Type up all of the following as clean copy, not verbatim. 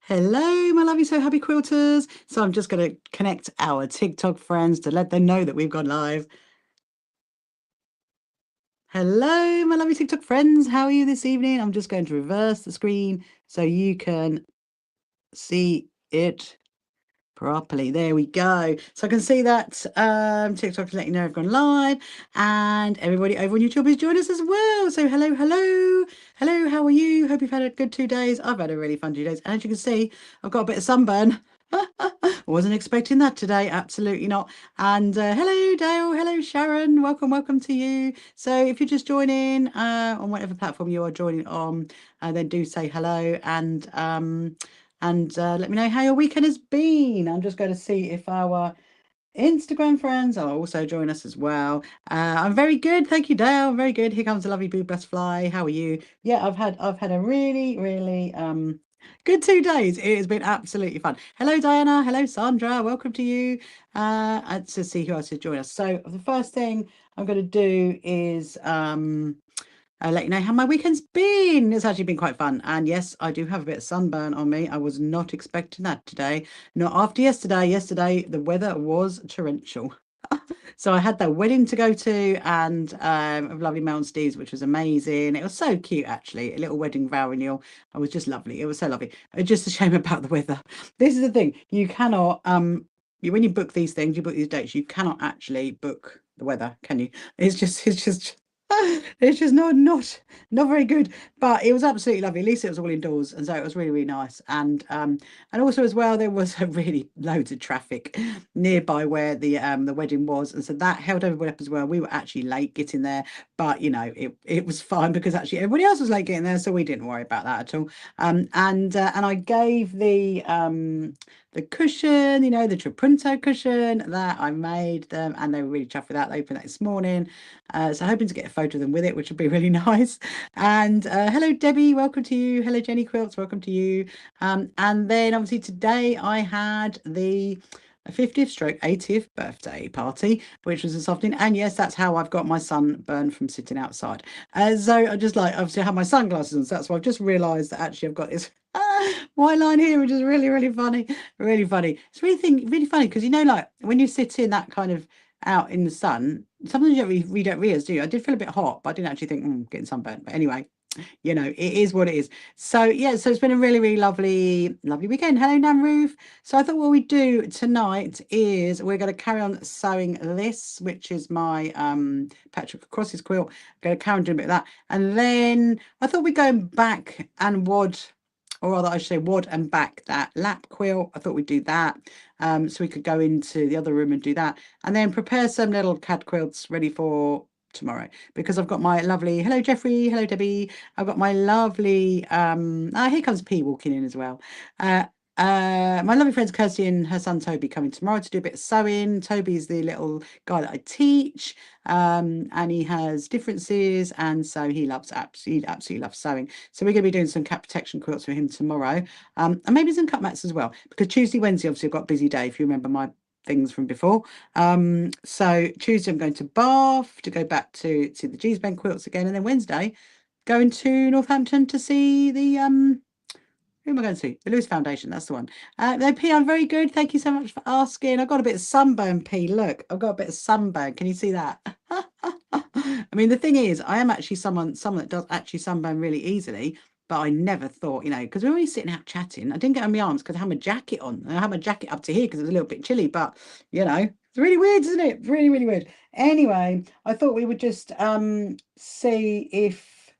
Hello, my lovely so happy quilters. So I'm just going to connect our TikTok friends to let them know that we've gone live. Hello, my lovely TikTok friends. How are you this evening? I'm just going to reverse the screen so you can see it properly. There we go. So I can see that TikTok is letting you know I've gone live, and everybody over on YouTube is joining us as well. So hello, hello, hello. How are you? Hope you've had a good 2 days. I've had a really fun 2 days, and as you can see, I've got a bit of sunburn. Wasn't expecting that today, absolutely not. And hello, Dale. Hello, Sharon. Welcome, welcome to you. So if you're just joining on whatever platform you are joining on, then do say hello and let me know how your weekend has been. I'm just going to see if our Instagram friends are also join us as well. I'm very good, thank you, Dale. Very good. Here comes a lovely blue butterfly. How are you? Yeah, I've had a really good 2 days. It has been absolutely fun. Hello, Diana. Hello, Sandra. Welcome to you. And to see who else has joined us. So the first thing I'm going to do is I'll let you know how my weekend's been. It's actually been quite fun. And yes, I do have a bit of sunburn on me. I was not expecting that today. Not after yesterday. Yesterday, the weather was torrential. So I had that wedding to go to and of lovely Mel and Steve's, which was amazing. It was so cute, actually. A little wedding vow renewal. It was just lovely. It was so lovely. It's just a shame about the weather. This is the thing. You cannot, when you book these things, you book these dates, you cannot actually book the weather, can you? It's just it's just not very good, but it was absolutely lovely. At least it was all indoors, and so it was really nice. And also as well, there was a really loads of traffic nearby where the wedding was, and so that held everybody up as well. We were actually late getting there, but it was fine because actually everybody else was late getting there, so we didn't worry about that at all. And I gave the cushion, the Trapunto cushion that I made them, and they were really chuffed with that. They opened that this morning. So hoping to get a photo of them with it, which would be really nice. And hello, Debbie, welcome to you. Hello, Jenny Quilts, welcome to you. And then obviously today I had the 50th stroke 80th birthday party, which was this afternoon. And yes, that's how I've got my sunburn from sitting outside. So I just obviously I have my sunglasses on, so that's why I've just realised that actually I've got this white line here, which is really funny. Really funny. It's really funny because when you sit in that kind of out in the sun, sometimes you don't realize, do you? I did feel a bit hot, but I didn't actually think, getting sunburnt. But anyway, it is what it is. So yeah, so it's been a really lovely weekend. Hello, Nan Ruth. So I thought what we do tonight is we're going to carry on sewing this, which is my Patchwork crosses quilt. I'm going to carry on doing a bit of that, and then I thought we'd go back and wad, or rather I should say wad and back that lap quilt. I thought we'd do that, so we could go into the other room and do that, and then prepare some little CAD quilts ready for tomorrow, because I've got my lovely, hello Jeffrey, hello Debbie, I've got my lovely here comes P walking in as well. My lovely friends Kirsty and her son Toby coming tomorrow to do a bit of sewing. Toby's the little guy that I teach, and he has differences, and so he absolutely loves sewing. So we're going to be doing some cat protection quilts for him tomorrow, and maybe some cut mats as well, because Tuesday, Wednesday, obviously I've got a busy day, if you remember my things from before. So Tuesday I'm going to Bath to go back to see the G's Ben quilts again, and then Wednesday going to Northampton to see the who am I going to see? The Lewis Foundation, that's the one. No, P, I'm very good. Thank you so much for asking. I've got a bit of sunburn, P. Look, I've got a bit of sunburn. Can you see that? I mean, the thing is, I am actually someone that does actually sunburn really easily, but I never thought, because we were only sitting out chatting. I didn't get on my arms because I had my jacket on. I had my jacket up to here because it was a little bit chilly, but, it's really weird, isn't it? Really weird. Anyway, I thought we would just see if,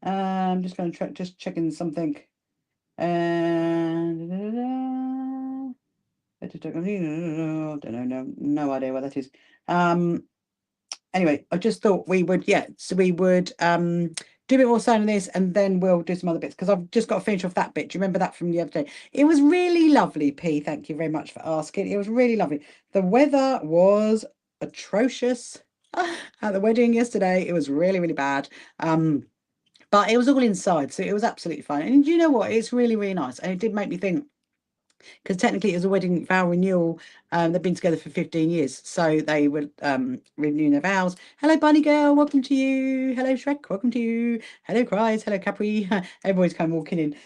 I'm just going to try, just checking something. And I don't know, no idea what that is. Anyway, I just thought we would, so we would do a bit more sound on this, and then we'll do some other bits, because I've just got to finish off that bit. Do you remember that from the other day? It was really lovely, P. Thank you very much for asking. It was really lovely. The weather was atrocious at the wedding yesterday. It was really bad. But it was all inside, so it was absolutely fine. And you know what? It's really nice. And it did make me think, because technically it was a wedding vow renewal. They've been together for 15 years, so they were renewing their vows. Hello, Bunny Girl, welcome to you. Hello, Shrek, welcome to you. Hello, Cries, hello, Capri. Everybody's kind of walking in.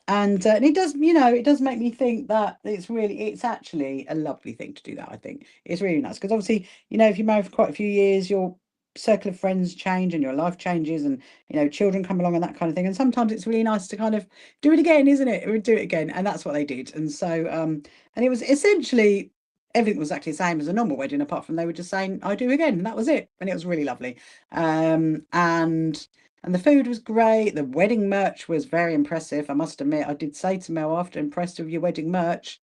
And it does, you know, it does make me think that it's actually a lovely thing to do that. I think it's really nice because obviously, you know, if you're married for quite a few years, your circle of friends change and your life changes, and you know, children come along and that kind of thing. And sometimes it's really nice to kind of do it again, isn't it? Do it again, and that's what they did. And so, and it was essentially everything was exactly the same as a normal wedding, apart from they were just saying, "I do again," and that was it. And it was really lovely. And the food was great. The wedding merch was very impressive. I must admit, I did say to Mel after, impressed with your wedding merch.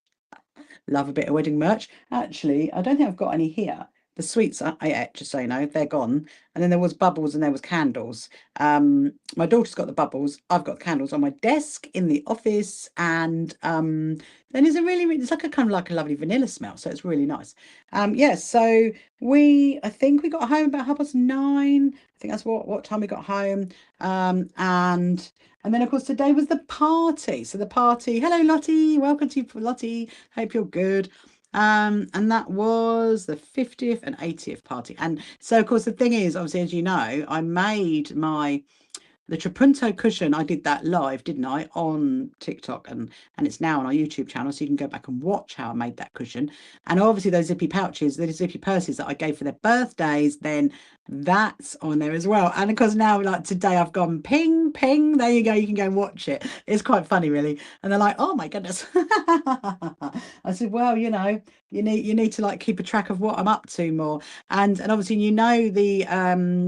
Love a bit of wedding merch. Actually, I don't think I've got any here. The sweets I ate, just so you know, they're gone. And then there was bubbles and there was candles. My daughter's got the bubbles. I've got the candles on my desk in the office, and then it's a it's like a kind of like a lovely vanilla smell, so it's really nice. Yeah, so I think we got home about 9:30. I think that's what time we got home. And then, of course, today was the party. So the party, hello, Lottie. Welcome to you, Lottie. Hope you're good. And that was the 50th and 80th party. And so, of course, the thing is, obviously, as you know, I made the Trapunto cushion. I did that live, didn't I, on TikTok, and it's now on our YouTube channel, so you can go back and watch how I made that cushion. And obviously those zippy pouches, the zippy purses that I gave for their birthdays, then that's on there as well. And of course now, like today, I've gone ping ping. There you go. You can go and watch it. It's quite funny, really. And they're like, "Oh my goodness." I said, "Well, you know, you need to like keep a track of what I'm up to more." And obviously, you know, the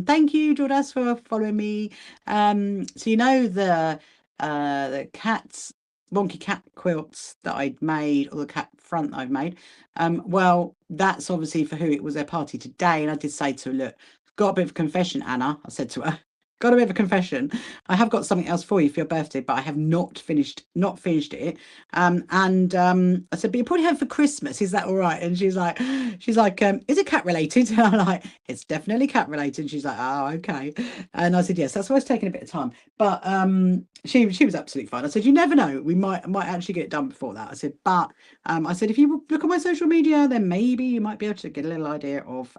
thank you, Jordas, for following me. So you know the cats wonky cat quilts that I'd made, or the cat front that I've made. Well, that's obviously for who it was their party today. And I did say to her, look, got a bit of a confession, Anna. I said to her, got a bit of a confession. I have got something else for you for your birthday, but I have not finished it. And I said, but you probably have for Christmas. Is that all right? And she's like, is it cat related? And I'm like, it's definitely cat related. And she's like, oh, okay. And I said, yes, that's why it's taking a bit of time. But she was absolutely fine. I said, you never know, we might actually get it done before that. I said, but I said, if you look at my social media, then maybe you might be able to get a little idea of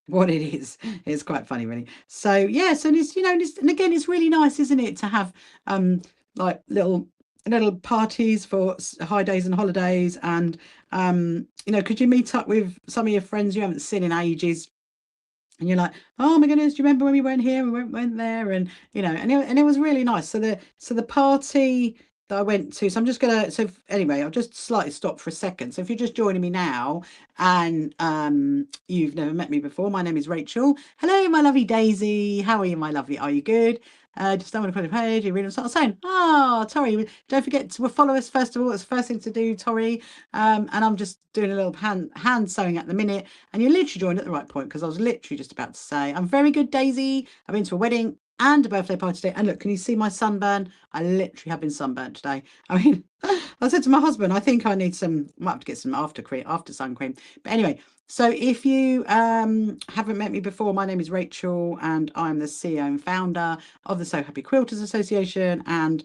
what it is. It's quite funny, really. So yes, and it's, you know, and again, it's really nice, isn't it, to have like little parties for high days and holidays, and you know, could you meet up with some of your friends you haven't seen in ages, and you're like, oh my goodness, do you remember when we went here, we went there, and you know, and it was really nice. So the party that I went to, so I'm just gonna, so anyway, I'll just slightly stop for a second. So if you're just joining me now and you've never met me before, my name is Rachel. Hello, my lovely Daisy. How are you, my lovely? Are you good? Just don't want to put a page, you read and start saying, Tori, don't forget to follow us first of all. It's the first thing to do, Tori. And I'm just doing a little hand sewing at the minute, and you literally joined at the right point, because I was literally just about to say, I'm very good, Daisy. I've been to a wedding and a birthday party today, and look, can you see my sunburn? I literally have been sunburnt today. I mean, I said to my husband, I think I need might have to get some after sun cream. But anyway, so if you haven't met me before, my name is Rachel, and I'm the CEO and founder of the So Happy Quilters Association. And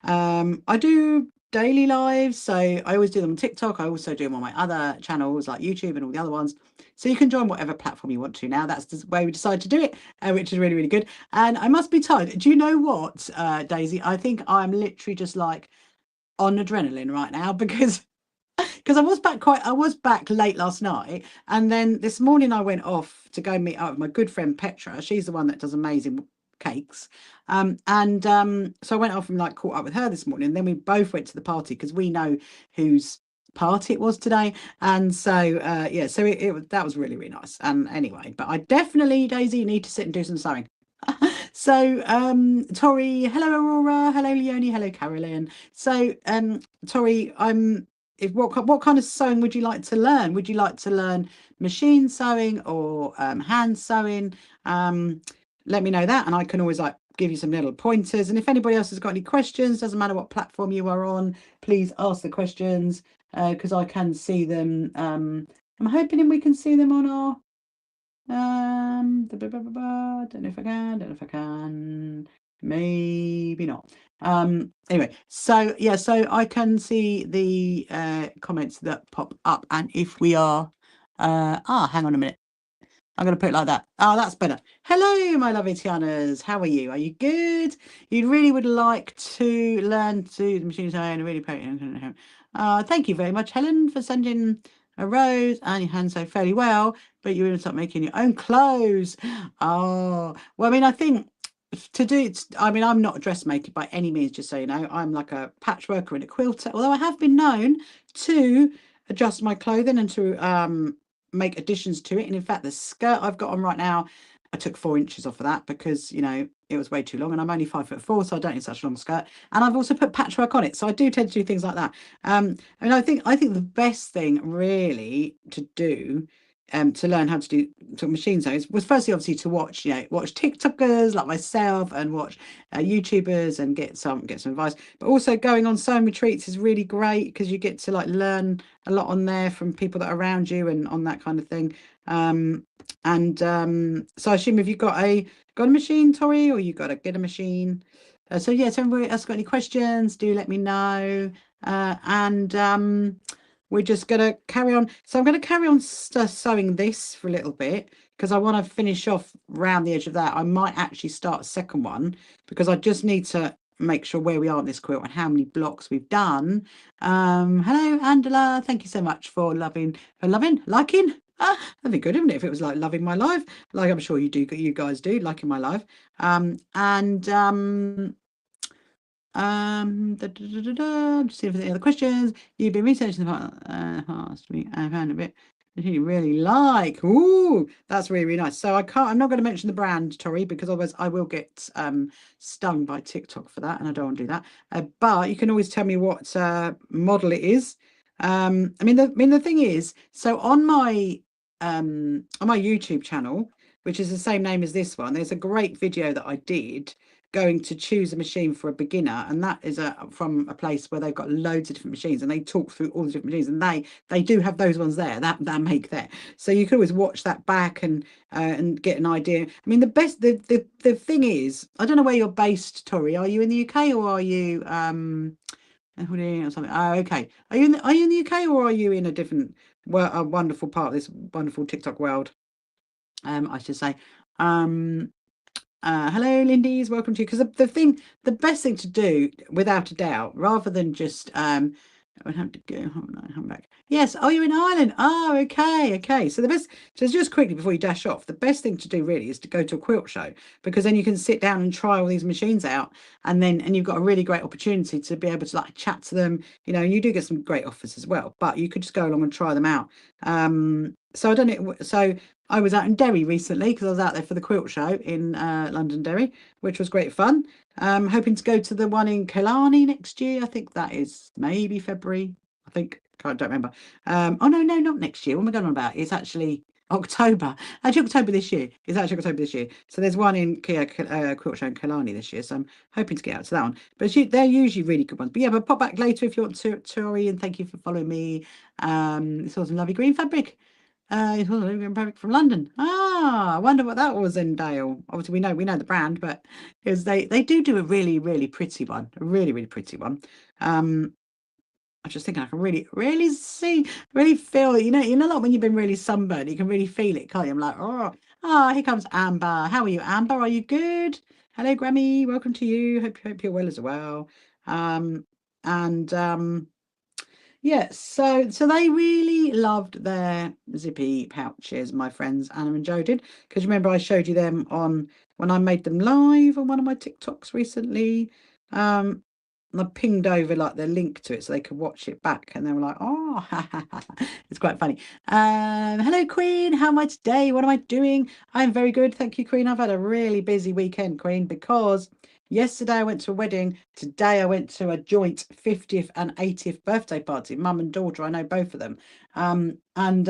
I do daily lives, so I always do them on TikTok. I also do them on my other channels like YouTube and all the other ones. So you can join whatever platform you want to now. That's the way we decided to do it, which is really, really good. And I must be tired. Do you know what, Daisy? I think I'm literally just like on adrenaline right now, because I was back late last night, and then this morning I went off to go meet up with my good friend Petra. She's the one that does amazing cakes. So I went off and like caught up with her this morning. And then we both went to the party, because we know whose party it was today. And so yeah, so that was really, really nice. And anyway, but I definitely, Daisy, need to sit and do some sewing. So Tori, hello Aurora, hello Leonie, hello Carolyn. So Tori, what kind of sewing would you like to learn? Would you like to learn machine sewing or hand sewing? Let me know that, and I can always like give you some little pointers. And if anybody else has got any questions, doesn't matter what platform you are on, please ask the questions, because I can see them. I'm hoping we can see them on our don't know if I can, maybe not. Anyway, so yeah, so I can see the comments that pop up, and if we are hang on a minute. I'm going to put it like that. Oh, that's better. Hello, my lovely Tianas. How are you? Are you good? You really would like to learn to do the machine design. Really, thank you very much, Helen, for sending a rose and your hand so fairly well. But you're going to start making your own clothes. Oh, well, I mean, I think to do. I mean, I'm not a dressmaker by any means. Just so you know, I'm like a patchworker and a quilter. Although I have been known to adjust my clothing and to make additions to it. And in fact, the skirt I've got on right now, I took 4 inches off of that because, you know, it was way too long, and I'm only 5'4", so I don't need such a long skirt. And I've also put patchwork on it, so I do tend to do things like that. I mean, I think the best thing really to do to learn how to do machine sews was firstly obviously to watch, you know, watch TikTokers like myself and watch YouTubers and get some advice. But also going on sewing retreats is really great because you get to like learn a lot on there from people that are around you and on that kind of thing. So I assume if you've got a machine, Tori, or you got to get a machine. So yeah, so everybody else got any questions, do let me know. And we're just going to carry on. So I'm going to carry on sewing this for a little bit because I want to finish off around the edge of that. I might actually start a second one because I just need to make sure where we are on this quilt and how many blocks we've done. Hello, Angela. Thank you so much for liking. That'd be good, wouldn't it, if it was like loving my life, like I'm sure you guys do, liking my life. Just see if there's any other questions. You've been researching the past week. I found a bit that you really like. Ooh, that's really, really nice. So I'm not going to mention the brand, Tori, because otherwise I will get stung by TikTok for that, and I don't want to do that. But you can always tell me what model it is. I mean, the thing is, so on my YouTube channel, which is the same name as this one, there's a great video that I did going to choose a machine for a beginner, and that is from a place where they've got loads of different machines and they talk through all the different machines, and they do have those ones there that make there, so you could always watch that back and get an idea. I mean, the thing is, I don't know where you're based, Tori. Are you in the UK or are you or something? Oh, okay. Are you in the UK or are you in a different a wonderful part of this wonderful TikTok world? I should say. Hello, Lindy's. Welcome to you. Because the best thing to do, without a doubt, rather than just I would have to go. I'm back. Yes. Oh, you're in Ireland. Oh, okay, okay. So just quickly before you dash off, the best thing to do really is to go to a quilt show, because then you can sit down and try all these machines out, and you've got a really great opportunity to be able to like chat to them. You know, you do get some great offers as well, but you could just go along and try them out. So I don't know. So I was out in Derry recently because I was out there for the quilt show in Londonderry, which was great fun. Hoping to go to the one in Killarney next year. I think that is maybe February. I think. I don't remember. Oh no, not next year. What am I going on about? It's actually October. Actually, October this year. It's actually October this year. So there's one in Quilt Show in Killarney this year. So I'm hoping to get out to that one. But they're usually really good ones. But yeah, but pop back later if you want to, Tori. And thank you for following me. It's awesome, lovely green fabric. It's also green fabric from London. Ah, I wonder what that was in Dale. Obviously, we know the brand, but because they do a really, really pretty one, a really, really pretty one. I'm just thinking I can really, really really feel it. You know, like when you've been really sunburned, you can really feel it, can't you? I'm like, here comes Amber. How are you, Amber? Are you good? Hello, Grammy. Welcome to you. Hope you're well as well. Yeah, so they really loved their zippy pouches, my friends, Anna and Joe did. Because remember, I showed you them when I made them live on one of my TikToks recently. And I pinged over like the link to it so they could watch it back, and they were like, "Oh, it's quite funny." Hello, Queen. How am I today? What am I doing? I'm very good, thank you, Queen. I've had a really busy weekend, Queen, because yesterday I went to a wedding. Today I went to a joint 50th and 80th birthday party. Mum and daughter. I know both of them. You know, and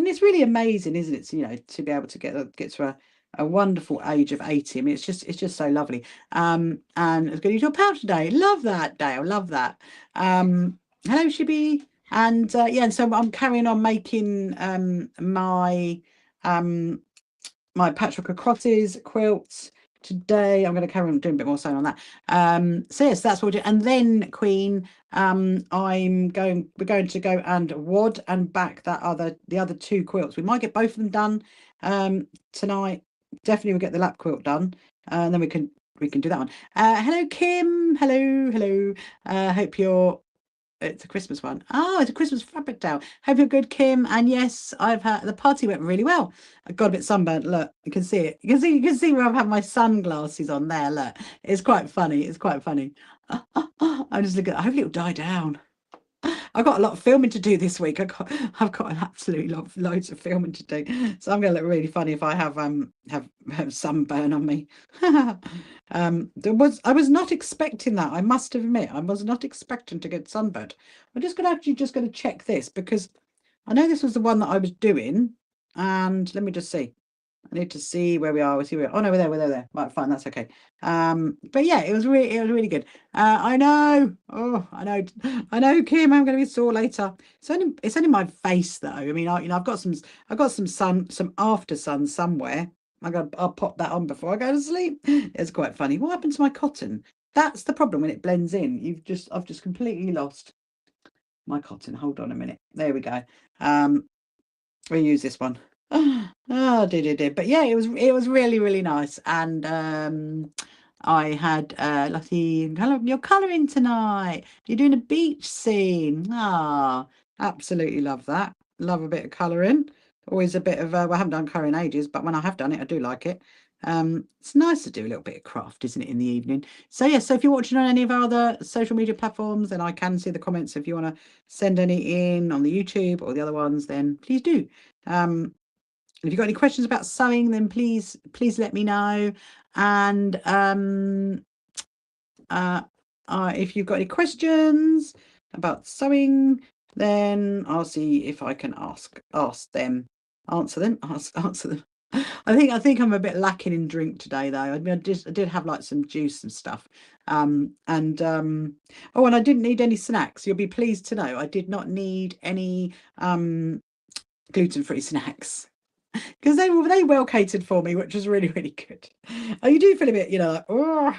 it's really amazing, isn't it? You know, to be able to get to a wonderful age of 80. I mean, it's just so lovely. And it's going to your pouch today. Love that, Dale. Love that. Hello, Shibby. And yeah, and so I'm carrying on making my my patchwork of crotches, quilts, today. I'm going to carry on doing a bit more sewing on that. So yes, that's what we're doing. And then Queen, we're going to go and wad and back the other two quilts. We might get both of them done tonight. Definitely we'll get the lap quilt done, and then we can do that one. Hello Kim. Hello. Hope you're it's a Christmas one. Oh, it's a Christmas fabric towel. Hope you're good, Kim. And yes, I've had the party went really well. I got a bit sunburnt. Look, you can see it. You can see where I've had my sunglasses on there. Look, it's quite funny. It's quite funny. I'm just looking. Hopefully it'll die down. I've got a lot of filming to do this week. I've got an absolute lot of loads of filming to do. So I'm going to look really funny if I have sunburn on me. I was not expecting that. I must admit, I was not expecting to get sunburned. I'm just going to check this because I know this was the one that I was doing, and let me just see. I need to see where we are. Oh no, we're there. Right, fine, that's okay. But yeah, it was really good. I know. Oh, I know, Kim. I'm going to be sore later. It's only my face though. I mean, I've got some some after sun somewhere. I'll pop that on before I go to sleep. It's quite funny. What happened to my cotton? That's the problem when it blends in. I've just completely lost my cotton. Hold on a minute. There we go. We'll use this one. Oh, did. But yeah, it was really nice. And I had Lottie, you're colouring tonight. You're doing a beach scene. Ah, absolutely love that. Love a bit of colouring. Always a bit of well, I haven't done colouring ages, but when I have done it, I do like it. It's nice to do a little bit of craft, isn't it, in the evening? So yeah, so if you're watching on any of our other social media platforms, then I can see the comments. If you want to send any in on the YouTube or the other ones, then please do. If you've got any questions about sewing, then please let me know. And if you've got any questions about sewing, then I'll see if I can answer them. I think I'm a bit lacking in drink today, though. I mean, I did have like some juice and stuff. And I didn't need any snacks. You'll be pleased to know I did not need any gluten-free snacks. Because they well catered for me, which was really good. Oh, you do feel a bit, like, oh,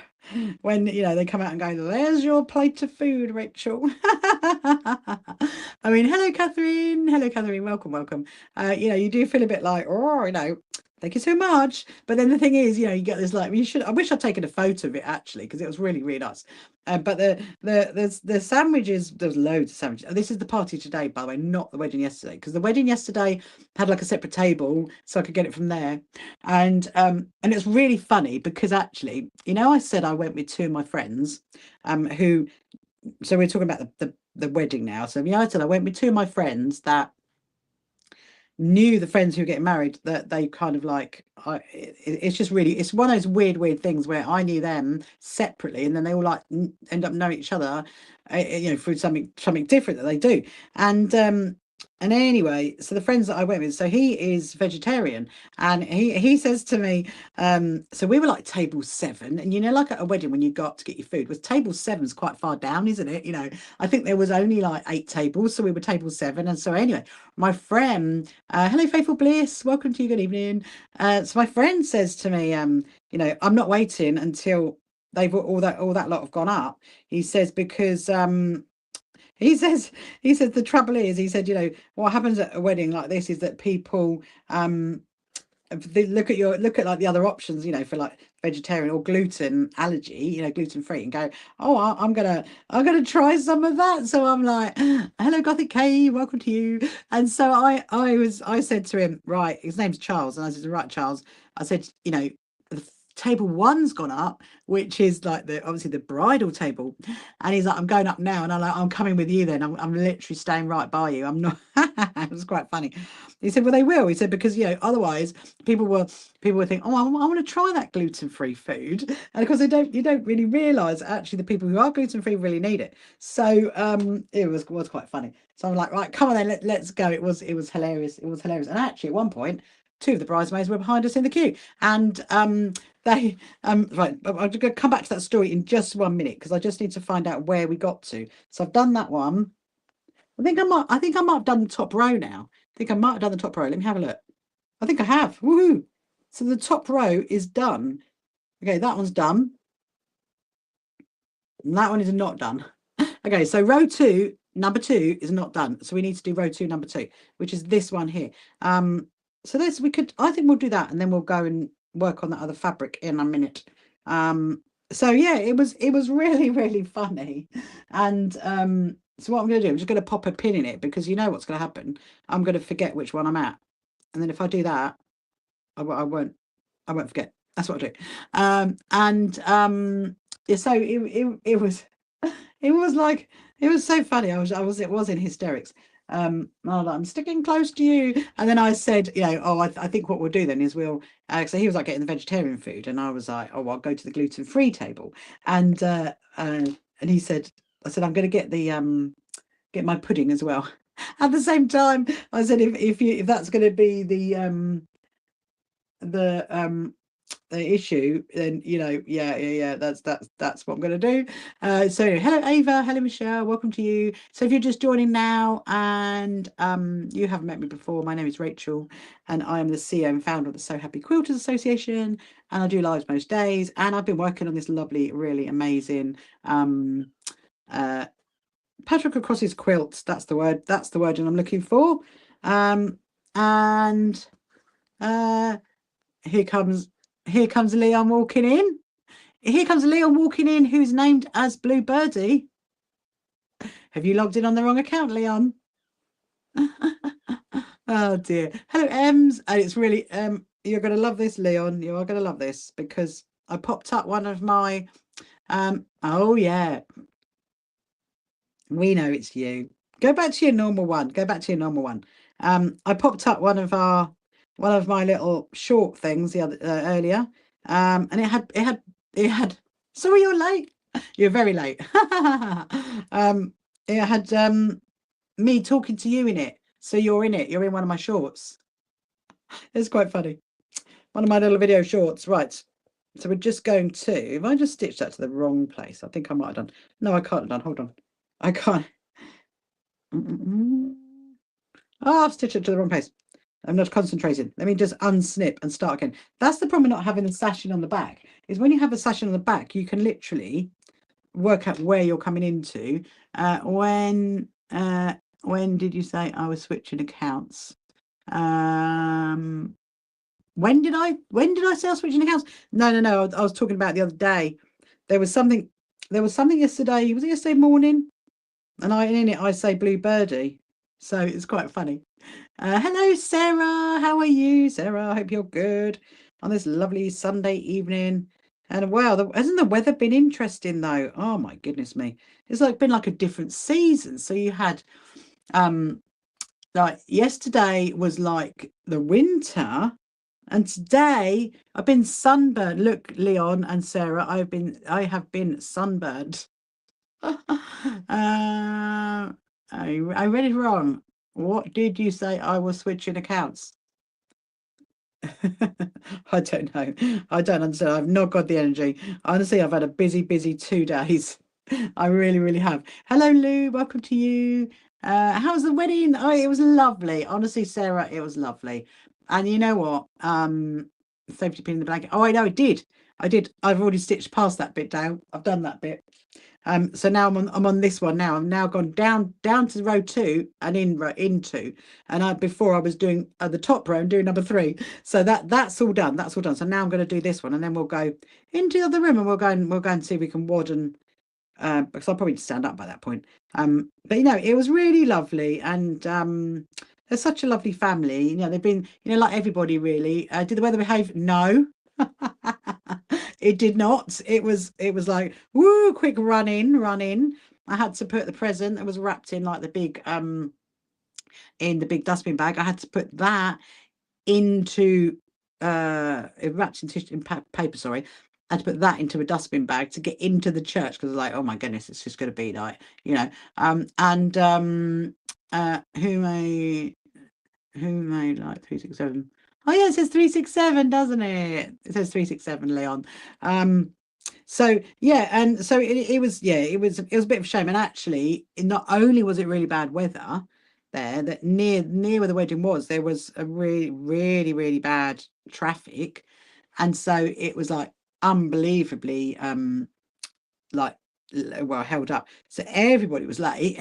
when they come out and go, there's your plate of food, Rachel. I mean, hello Catherine, welcome. You do feel a bit like, oh, thank you so much. But then the thing is, you get this like, I wish I'd taken a photo of it actually, because it was really nice. But the sandwiches, there's loads of sandwiches. This is the party today, by the way, not the wedding yesterday, because the wedding yesterday had like a separate table, so I could get it from there. And it's really funny because actually, I said I went with two of my friends, so we're talking about the wedding now. So I said I went with two of my friends that knew the friends who were getting married, that they kind of like it's one of those weird things where I knew them separately and then they all like end up knowing each other through something different that they do. And anyway, so the friends that I went with, so he is vegetarian, and he says to me, so we were like table 7, and like at a wedding when you got to get your food, was table 7's quite far down, isn't it? I think there was only like 8 tables, so we were table 7. And so anyway, my friend, hello Faithful Bliss, welcome to you, good evening. So my friend says to me, I'm not waiting until they've all that lot have gone up. He says, because he says the trouble is, he said, what happens at a wedding like this is that people they look at like the other options, for like vegetarian or gluten allergy, gluten free, and go, oh, I'm gonna try some of that. So I'm like, hello Gothic K, welcome to you. And so I said to him, right, his name's Charles, and I said, right, Charles, I said, table 1's gone up, which is like obviously the bridal table, and he's like, I'm going up now, and I'm like, I'm coming with you then. I'm literally staying right by you. I'm not. It was quite funny. He said, well, they will. He said, because otherwise people will think, oh, I want to try that gluten-free food, and of course you don't really realize actually the people who are gluten-free really need it. So it was quite funny. So I'm like, right, come on then, let's go. It was hilarious. And actually at one point 2 of the bridesmaids were behind us in the queue, and right, I'm going to come back to that story in just 1 minute, because I just need to find out where we got to. So I've done that one. I think I might have done the top row now. Let me have a look. I think I have. Woohoo! So the top row is done. Okay, that one's done. And that one is not done. Okay, so row two, number 2 is not done. So we need to do row 2, number 2, which is this one here. So this we could, I think we'll do that, and then we'll go and work on that other fabric in a minute. So yeah, it was really, really funny. And so what I'm going to do, I'm just going to pop a pin in it, because you know what's going to happen. I'm going to forget which one I'm at, and then if I do that, I won't forget. That's what I do. Yeah, so it was it was like, it was so funny. It was in hysterics. I'm sticking close to you, and then I said, I think what we'll do then is so he was like getting the vegetarian food, and I was like, oh, I'll go to the gluten-free table, and he said, I said, I'm going to get my pudding as well. At the same time, I said, if that's going to be the issue, then yeah, that's what I'm going to do. So hello Ava, hello Michelle, welcome to you. So if you're just joining now and you haven't met me before, my name is Rachel, and I am the CEO and founder of the So Happy Quilters Association, and I do lives most days, and I've been working on this lovely, really amazing Patchwork across his quilts. That's the word I'm looking for. And here comes Leon walking in. Here comes Leon walking in, who's named as Blue Birdie. Have you logged in on the wrong account, Leon? Oh dear. Hello, Ems. And it's really you're gonna love this, Leon. You are gonna love this, because I popped up one of my oh yeah. We know it's you. Go back to your normal one. Go back to your normal one. I popped up one of my little short things the other earlier, and it had. Sorry, you're late. You're very late. It had me talking to you in it. So you're in it. You're in one of my shorts. It's quite funny. One of my little video shorts. Right. So we're just going to. If I just stitched that to the wrong place, I think I might have done. No, I can't have done. Hold on. I can't. Oh, I've stitched it to the wrong place. I'm not concentrating. Let me just unsnip and start again. That's the problem of not having a sashing on the back, is when you have a sashing on the back, you can literally work out where you're coming into. When did you say I was switching accounts? When did I say I was switching accounts? No. I was talking about the other day. There was something yesterday. Was it yesterday morning? And in it I say Blue Birdie. So it's quite funny. Hello, Sarah. How are you, Sarah? I hope you're good on this lovely Sunday evening. And wow, hasn't the weather been interesting though? Oh my goodness me. It's been like a different season. So you had like yesterday was like the winter, and today I've been sunburned. Look, Leon and Sarah, I have been sunburned. I read it wrong. What did you say? I was switching accounts. I don't know. I don't understand. I've not got the energy. Honestly, I've had a busy 2 days. I really, really have. Hello, Lou. Welcome to you. How's the wedding? Oh, it was lovely. Honestly, Sarah, it was lovely. And you know what? Safety pin in the blanket. Oh, I know, I did. I've already stitched past that bit down. I've done that bit. So now I'm on this one now. I'm now gone down to row 2 and into, and before I was doing the top row and doing number 3. So that's all done. That's all done. So now I'm going to do this one, and then we'll go into the other room, and we'll go and see if we can widen. Because I'll probably stand up by that point. But it was really lovely, and they're such a lovely family. They've been, like everybody really. Did the weather behave? No. It did not. It was like, woo, quick run in. I had to put the present that was wrapped in like the big in the big dustbin bag. I had to put that into wrapped in tissue, in paper, sorry. I had to put that into a dustbin bag to get into the church, because like, oh my goodness, it's just going to be like, who made like 367. Oh yeah, it says 367, doesn't it? It says 367, Leon. So yeah, and so it was a bit of a shame. And actually, not only was it really bad weather there, that near where the wedding was, there was a really, really, really bad traffic. And so it was like unbelievably like well held up. So everybody was late.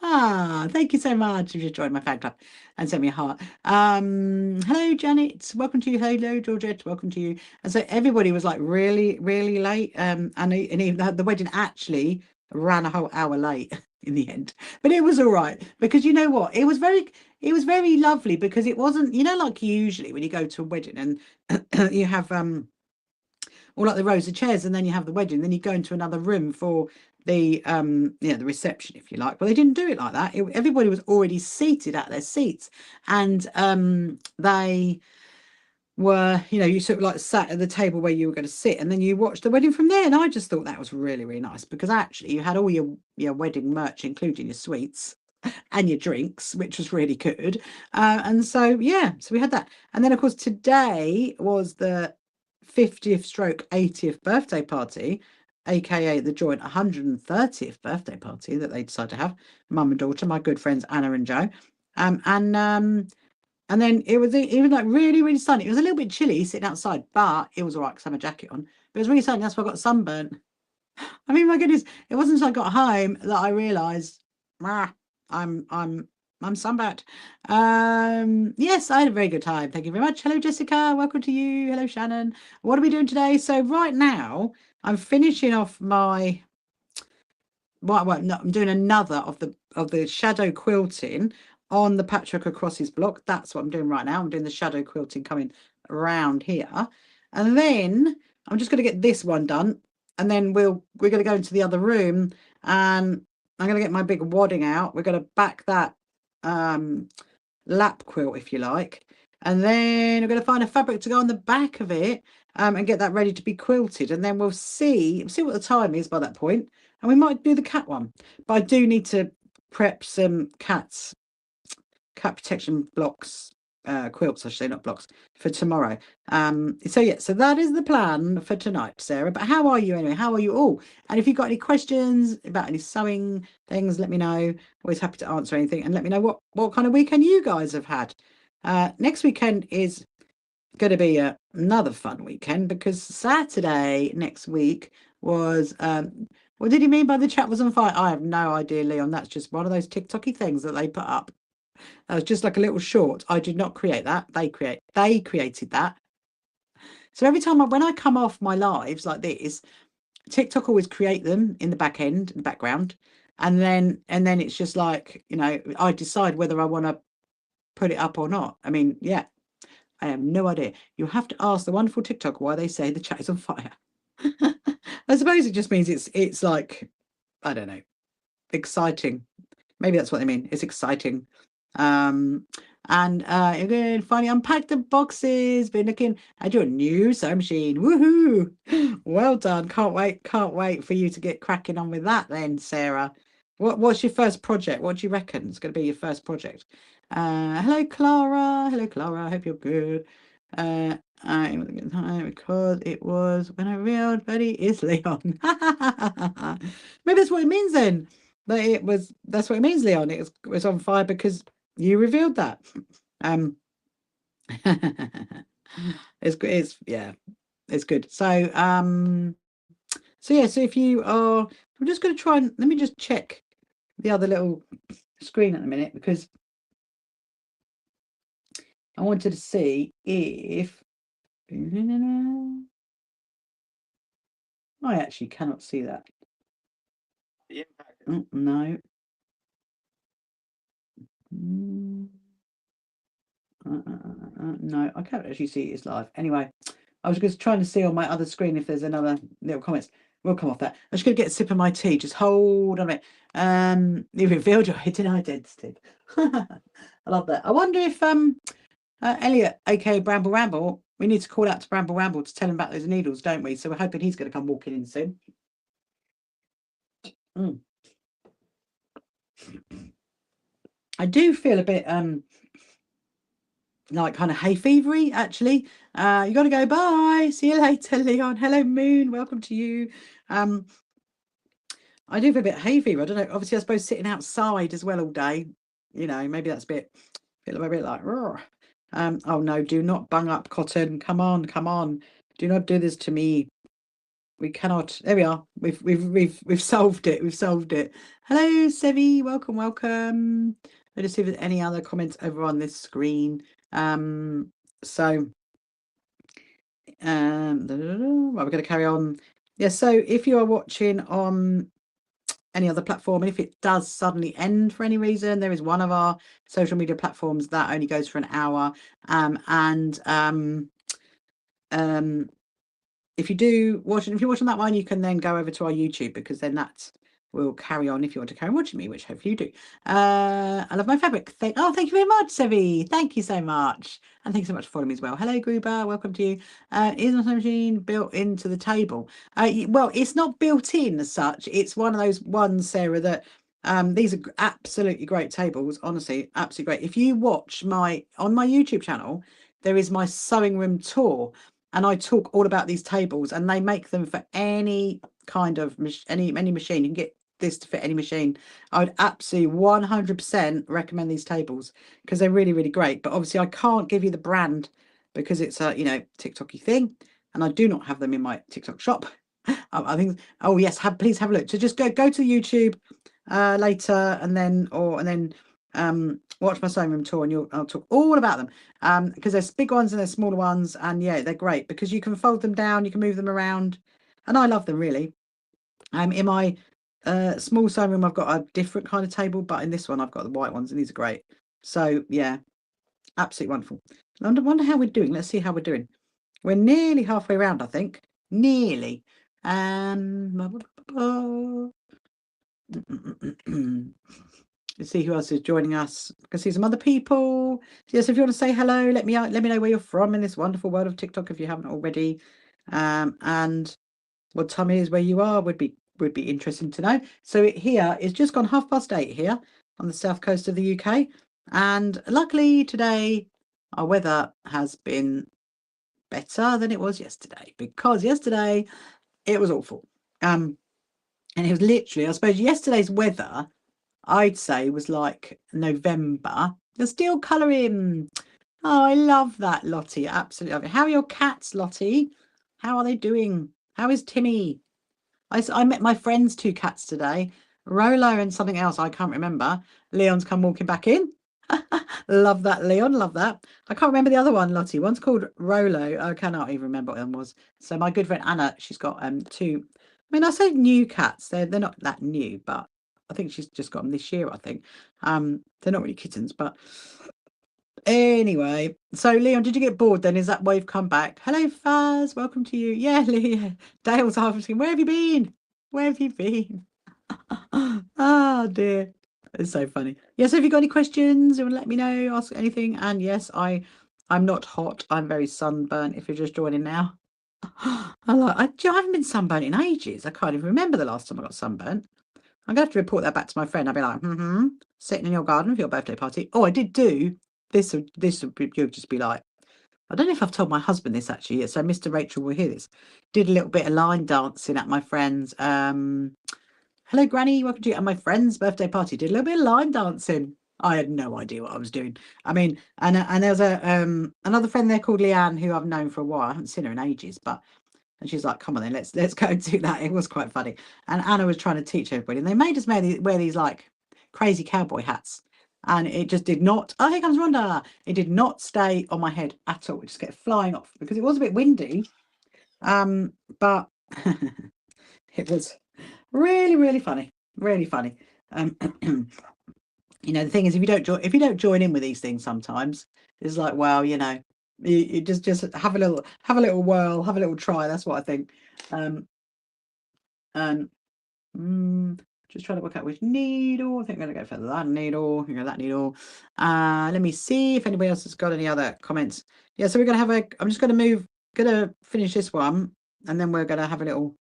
Ah, thank you so much. You just joined my fan club and sent me a heart. Hello, Janet. Welcome to you. Hello, Georgette. Welcome to you. And so everybody was like really, really late. And even the wedding actually ran a whole hour late in the end. But it was all right because you know what? It was very lovely because it wasn't, you know, like usually when you go to a wedding and you have all like the rows of chairs, and then you have the wedding, then you go into another room for the the reception, if you like. Well, they didn't do it like that. Everybody was already seated at their seats, and they were, you know, you sort of like sat at the table where you were going to sit, and then you watched the wedding from there. And I just thought that was really, really nice because actually you had all your wedding merch, including your sweets and your drinks, which was really good. And so yeah, so we had that, and then of course today was the 50th stroke 80th birthday party, aka the joint 130th birthday party that they decided to have, mum and daughter, my good friends Anna and Joe. And then it was like really, really sunny. It was a little bit chilly sitting outside, but it was all right because I had a jacket on. But it was really sunny. That's why I got sunburnt. I mean, my goodness, it wasn't until I got home that I realised, I'm sunburnt. Yes, I had a very good time. Thank you very much. Hello, Jessica. Welcome to you. Hello, Shannon. What are we doing today? So right now, I'm finishing off my. Well, no, I'm doing another of the shadow quilting on the Patchwork Acrosses block. That's what I'm doing right now. I'm doing the shadow quilting coming around here, and then I'm just going to get this one done, and then we're going to go into the other room, and I'm going to get my big wadding out. We're going to back that lap quilt, if you like, and then we're going to find a fabric to go on the back of it, and get that ready to be quilted, and then we'll see what the time is by that point, and we might do the cat one. But I do need to prep some cat protection blocks, quilts I should say, not blocks, for tomorrow. So yeah, so that is the plan for tonight, Sarah. But how are you anyway? How are you all? And if you've got any questions about any sewing things, let me know. Always happy to answer anything, and let me know what kind of weekend you guys have had. Next weekend is going to be another fun weekend because Saturday next week was what did he mean by the chat was on fire? I have no idea, Leon. That's just one of those TikToky things that they put up. That was just like a little short. I did not create that. They created that. So every time when I come off my lives like this, TikTok always create them in the background, and then it's just like, you know, I decide whether I want to put it up or not. I mean, yeah, I have no idea. You have to ask the wonderful TikTok why they say the chat is on fire. I suppose it just means it's like, I don't know, exciting. Maybe that's what they mean. It's exciting. And again, finally unpacked the boxes. Been looking at your new sewing machine. Woohoo! Well done. Can't wait for you to get cracking on with that then, Sarah. What's your first project? What do you reckon is going to be your first project? Hello, Clara. Hello, Clara. I hope you're good. Because it was when I realized Betty is Leon. Maybe that's what it means then. That's what it means, Leon. It was on fire because you revealed that. It's yeah, it's good. So yeah, so if you are, I'm just going to try and let me just check the other little screen at the minute because I wanted to see if I actually cannot see that. Oh, no. No, I can't actually see it's live. Anyway, I was just trying to see on my other screen if there's another little comments. We'll come off that. I'm just going to get a sip of my tea. Just hold on a minute. You revealed your hidden identity. I love that. I wonder if Elliot, aka Bramble Ramble, we need to call out to Bramble Ramble to tell him about those needles, don't we? So we're hoping he's going to come walking in soon. I do feel a bit like kind of hay fevery actually. You got to go. Bye, see you later, Leon. Hello, Moon, welcome to you. I do feel a bit hay fever. I don't know, obviously I suppose sitting outside as well all day, you know, maybe that's a bit like oh no, do not bung up, Cotton. Come on, do not do this to me. we cannot. There we are. We've solved it. We've solved it. Hello, Sevi. Welcome, welcome. Let's see if there's any other comments over on this screen. So well, we're going to carry on. Yeah, so if you are watching on any other platform, and if it does suddenly end for any reason, there is one of our social media platforms that only goes for an hour. If you're watching that one, you can then go over to our YouTube, because then that will carry on if you want to carry on watching me, which hopefully you do. I love my fabric. Thank you very much, Sevi. Thank you so much. And thank you so much for following me as well. Hello, Gruber. Welcome to you. Is my sewing machine built into the table? Well, it's not built in as such. It's one of those ones, Sarah, that these are absolutely great tables. Honestly, absolutely great. If you watch on my YouTube channel, there is my sewing room tour. And I talk all about these tables, and they make them for any kind of any machine. You can get this to fit any machine. I would absolutely 100% recommend these tables, because they're really, really great. But obviously I can't give you the brand, because it's a TikTok-y thing, and I do not have them in my TikTok shop. I think, oh yes, please have a look. So just go to YouTube later, and then watch my sewing room tour, and I'll talk all about them, because there's big ones and there's smaller ones, and yeah, they're great because you can fold them down, you can move them around, and I love them really. In my small sewing room, I've got a different kind of table, but in this one I've got the white ones, and these are great. So yeah, absolutely wonderful. I wonder how we're doing. Let's see how we're doing. We're nearly halfway around, I think. Nearly. Let's see who else is joining us. I can see some other people. Yes, if you want to say hello, let me know where you're from in this wonderful world of TikTok if you haven't already. And what time it is where you are would be interesting to know. So here is just gone 8:30 here on the south coast of the UK, and luckily today our weather has been better than it was yesterday, because yesterday it was awful. And it was literally, I suppose, yesterday's weather, I'd say, was like November. You're still colouring. Oh, I love that, Lottie. Absolutely love it. How are your cats, Lottie? How are they doing? How is Timmy? I met my friend's 2 cats today, Rolo and something else I can't remember. Leon's come walking back in. Love that, Leon. Love that. I can't remember the other one, Lottie. One's called Rolo. I cannot even remember what one was. So my good friend Anna, she's got 2. I mean, I say new cats. They're not that new, but I think she's just got them this year, I think. They're not really kittens, but anyway. So Leon, did you get bored then? Is that why you've come back? Hello, Faz. Welcome to you. Yeah, Leon. Dale's asking, where have you been? Where have you been? Oh dear. It's so funny. Yes, have you got any questions? You want to let me know, ask anything? And yes, I'm not hot. I'm very sunburnt, if you're just joining now. I haven't been sunburnt in ages. I can't even remember the last time I got sunburnt. I'm gonna have to report that back to my friend. I'll be like, sitting in your garden for your birthday party. Oh, I did do this. You'll just be like, I don't know if I've told my husband this actually. So Mr. Rachel will hear this. Did a little bit of line dancing at my friend's hello, Granny. Welcome to you at my friend's birthday party. Did a little bit of line dancing. I had no idea what I was doing. I mean, and there's another friend there called Leanne, who I've known for a while. I haven't seen her in ages, and she's like, "Come on, then let's go and do that." It was quite funny. And Anna was trying to teach everybody, and they made us wear these like crazy cowboy hats, and it just did not. Oh, here comes Rhonda. It did not stay on my head at all. It just kept flying off because it was a bit windy. But it was really, really funny. Really funny. The thing is, if you don't join in with these things, sometimes it's like, well, you just have a little whirl, have a little try. That's what I think. And just trying to work out which needle. I think I'm gonna go for that needle. That needle. Let me see if anybody else has got any other comments. Yeah, so we're gonna I'm just gonna finish this one, and then we're gonna have a little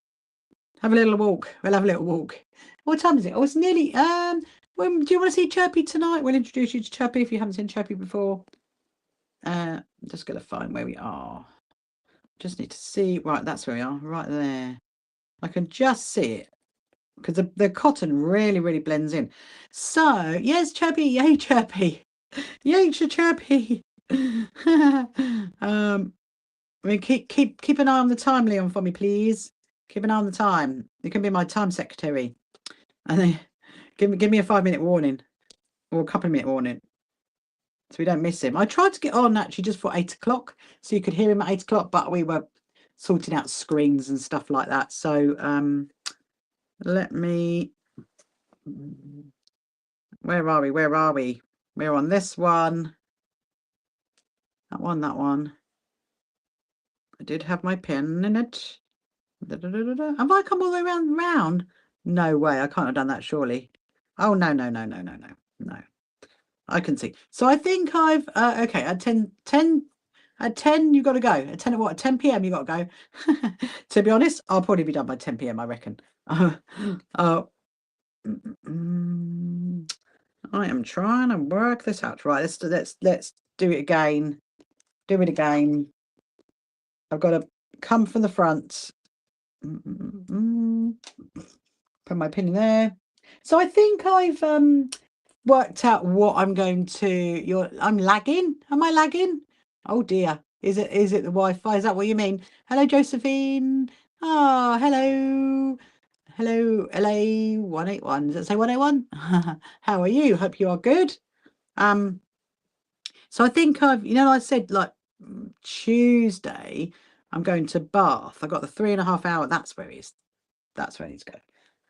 walk. We'll have a little walk. What time is it? Oh, it's nearly. Do you want to see Chirpy tonight? We'll introduce you to Chirpy if you haven't seen Chirpy before. I'm just gonna find where we are. Just need to see. Right, that's where we are. Right there. I can just see it because the cotton really, really blends in. So yes, Chirpy, yay, Chirpy, yay, Chirpy. I mean, keep an eye on the time, Leon, for me, please. Keep an eye on the time. You can be my time secretary. And then give me a 5-minute warning or a couple of minute warning so we don't miss him. I tried to get on actually just for 8 o'clock so you could hear him at 8 o'clock, but we were sorting out screens and stuff like that. So let me, where are we? We're on this one. That one. I did have my pen in it. Have I come all the way round? No way, I can't have done that surely. Oh, no. I can see. So I think I've, okay, at 10, you got to go. At 10 at what? At 10 p.m. you got to go. To be honest, I'll probably be done by 10 p.m. I reckon. I am trying to work this out. Right, let's do it again. I've got to come from the front. Put my pin in there. So I think I've worked out what I'm going to. I'm lagging. Am I lagging? Oh dear. Is it the Wi-Fi? Is that what you mean? Hello, Josephine. Oh, hello. Hello, LA 181. Does it say 181? How are you? Hope you are good. So I think I said like Tuesday I'm going to Bath. I got the 3.5 hour. That's where it is. That's where it needs to go.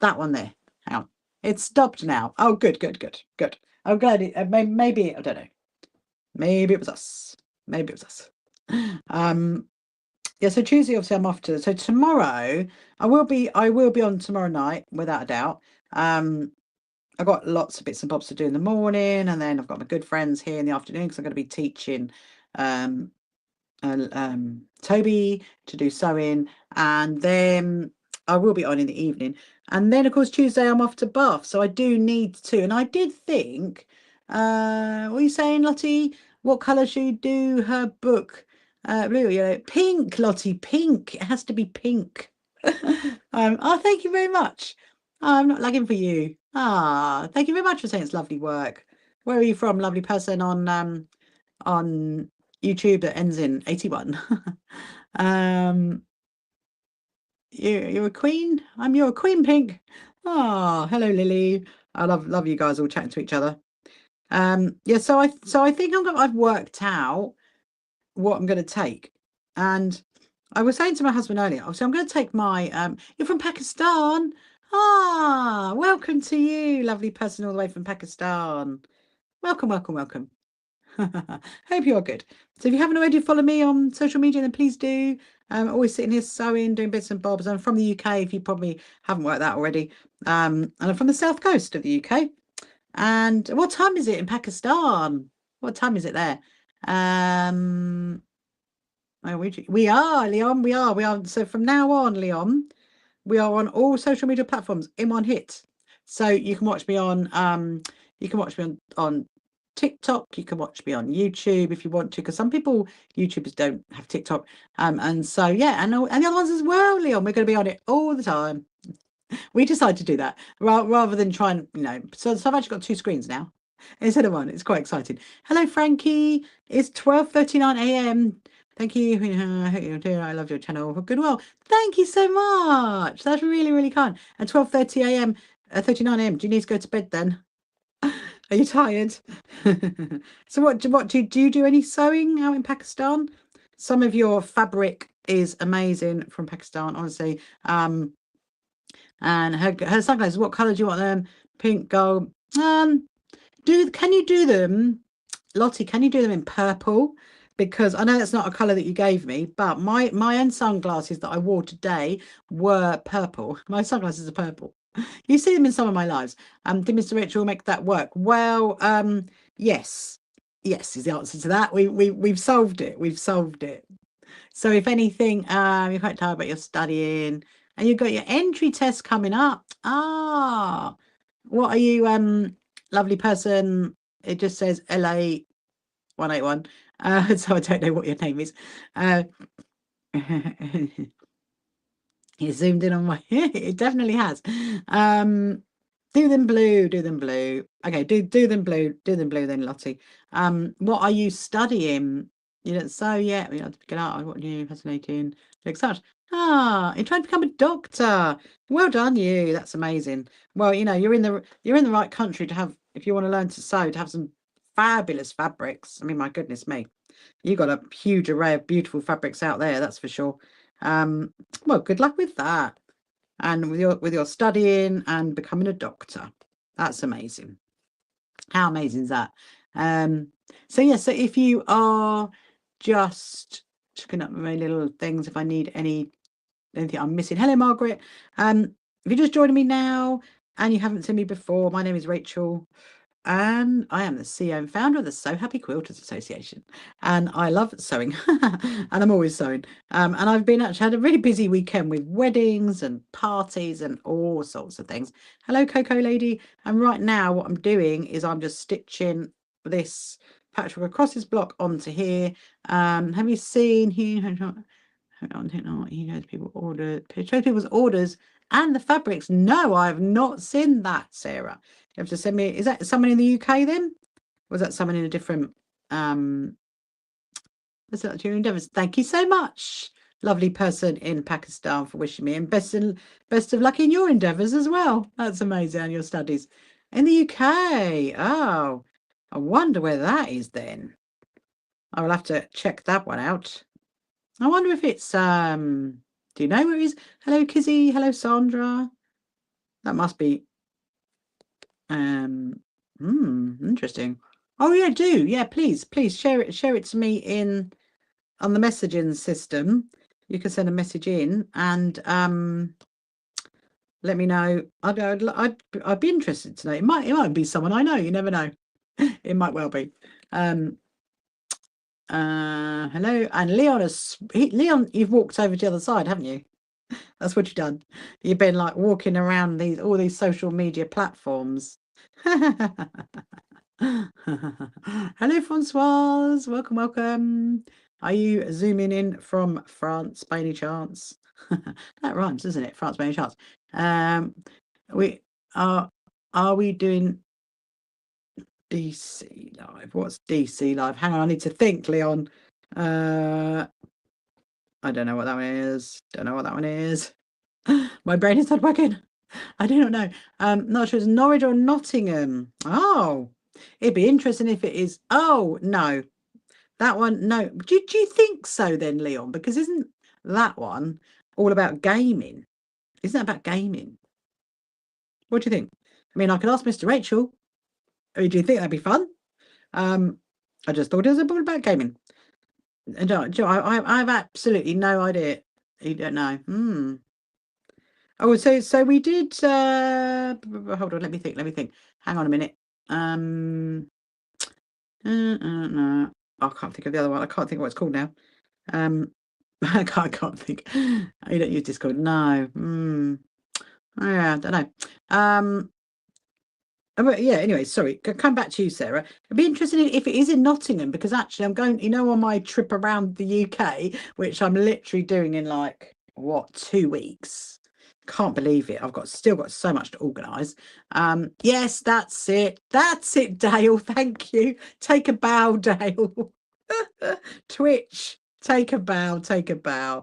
That one there. Hang on. It's stopped now. Oh, good. I'm glad it. Maybe I don't know. Maybe it was us. Yeah. So Tuesday, obviously, I'm off to. So tomorrow, I will be on tomorrow night without a doubt. I've got lots of bits and bobs to do in the morning, and then I've got my good friends here in the afternoon because I'm going to be teaching Toby to do sewing, and then I will be on in the evening, and then of course Tuesday I'm off to Bath, so I do need to. And I did think, what are you saying, Lottie? What colour should you do her book? Blue, yellow, pink, Lottie, pink. It has to be pink. Oh, thank you very much. I'm not lagging for you. Thank you very much for saying it's lovely work. Where are you from, lovely person on YouTube that ends in 81? You're a queen. You're a queen, pink. Hello, Lily. I love you guys all chatting to each other. Yeah. So I think I've worked out what I'm going to take, and I was saying to my husband earlier. Obviously, I'm going to take my. You're from Pakistan. Welcome to you, lovely person all the way from Pakistan. Welcome. Hope you're good. So if you haven't already followed me on social media, then please do. I'm always sitting here sewing, doing bits and bobs. I'm from the UK, if you probably haven't worked that already. And I'm from the south coast of the UK. And what time is it in Pakistan? What time is it there? We are, Leon. We are. So from now on, Leon, we are on all social media platforms in one hit. So you can watch me on on TikTok, you can watch me on YouTube if you want to, because some YouTubers don't have TikTok. And so yeah, and the other ones as well, Leon. We're going to be on it all the time. We decided to do that rather than try and, so I've actually got 2 screens now instead of one. It's quite exciting. Hello, Frankie. It's 12:39 a.m. Thank you. I love your channel. Good. Well, thank you so much. That's really, really kind. At 12:30 a.m., 39 a.m. Do you need to go to bed then? Are you tired? So what do you do any sewing out in Pakistan? Some of your fabric is amazing from Pakistan, honestly. And her sunglasses, what colour do you want them? Pink, gold. Can you do them, Lottie? Can you do them in purple? Because I know that's not a colour that you gave me, but my own sunglasses that I wore today were purple. My sunglasses are purple. You see them in some of my lives. Did Mr. Rachel make that work? Well, yes is the answer to that. We've solved it. So if anything, you're quite tired, but you're studying, and you've got your entry test coming up. What are you, lovely person? It just says LA 181. So I don't know what your name is. It zoomed in on my. It definitely has. Do them blue. Okay, do them blue. Then, Lottie. What are you studying? You don't sew yet. We have to get out. What new fascinating. Like such. Ah, you're trying to become a doctor. Well done, you. That's amazing. Well, you know, you're in the right country to have, if you want to learn to sew, to have some fabulous fabrics. I mean, my goodness me, you got a huge array of beautiful fabrics out there, that's for sure. Um, well, good luck with that, and with your studying and becoming a doctor. That's amazing. How amazing is that? Um, so yeah, so if you are just checking up my little things, if I need anything I'm missing. Hello, Margaret. If you're just joining me now and you haven't seen me before, my name is Rachel. And I am the CEO and founder of the So Happy Quilters Association. And I love sewing. And I'm always sewing. And I've been actually had a really busy weekend with weddings and parties and all sorts of things. Hello, Coco Lady. And right now what I'm doing is I'm just stitching this patchwork across this block onto here. Have you seen here? Hang on, he knows people order, show people's orders and the fabrics. No, I've not seen that, Sarah. You have to send me, is that someone in the UK then? Or was that someone in a different what's that, your endeavors? Thank you so much. Lovely person in Pakistan for wishing me, and best of luck in your endeavors as well. That's amazing, and your studies. In the UK. Oh, I wonder where that is then. I will have to check that one out. I wonder if it's do you know where it is? Hello Kizzy, hello Sandra. That must be interesting. Oh yeah, do. Yeah, please share it to me in on the messaging system. You can send a message in and let me know. I'd be interested to know. It might be someone I know, you never know. It might well be. Hello, and Leon, you've walked over to the other side, haven't you? That's what you've done. You've been like walking around all these social media platforms. Hello, Francoise. Welcome. Are you zooming in from France by any chance? That rhymes, doesn't it? France by any chance. We are we doing DC live? What's DC live? Hang on, I need to think, Leon. I don't know what that one is. Don't know what that one is. My brain is not working. I do not know. Not sure it's Norwich or Nottingham. Oh, it'd be interesting if it is. Oh, no. That one, no. Do you think so then, Leon? Because isn't that one all about gaming? Isn't that about gaming? What do you think? I mean, I could ask Mr. Rachel. Do you think that'd be fun? I just thought it was about gaming. And I have absolutely no idea. You don't know. Oh, so we did hold on, let me think. Hang on a minute. No. I can't think of the other one. I can't think of what it's called now. I can't think. You don't use Discord. No. Yeah, I don't know. But yeah, anyway, sorry. Come back to you, Sarah. It'd be interesting if it is in Nottingham, because actually I'm going, on my trip around the UK, which I'm literally doing in like, what, 2 weeks. Can't believe it. Still got so much to organise. Yes, that's it. That's it, Dale. Thank you. Take a bow, Dale. Twitch. Take a bow.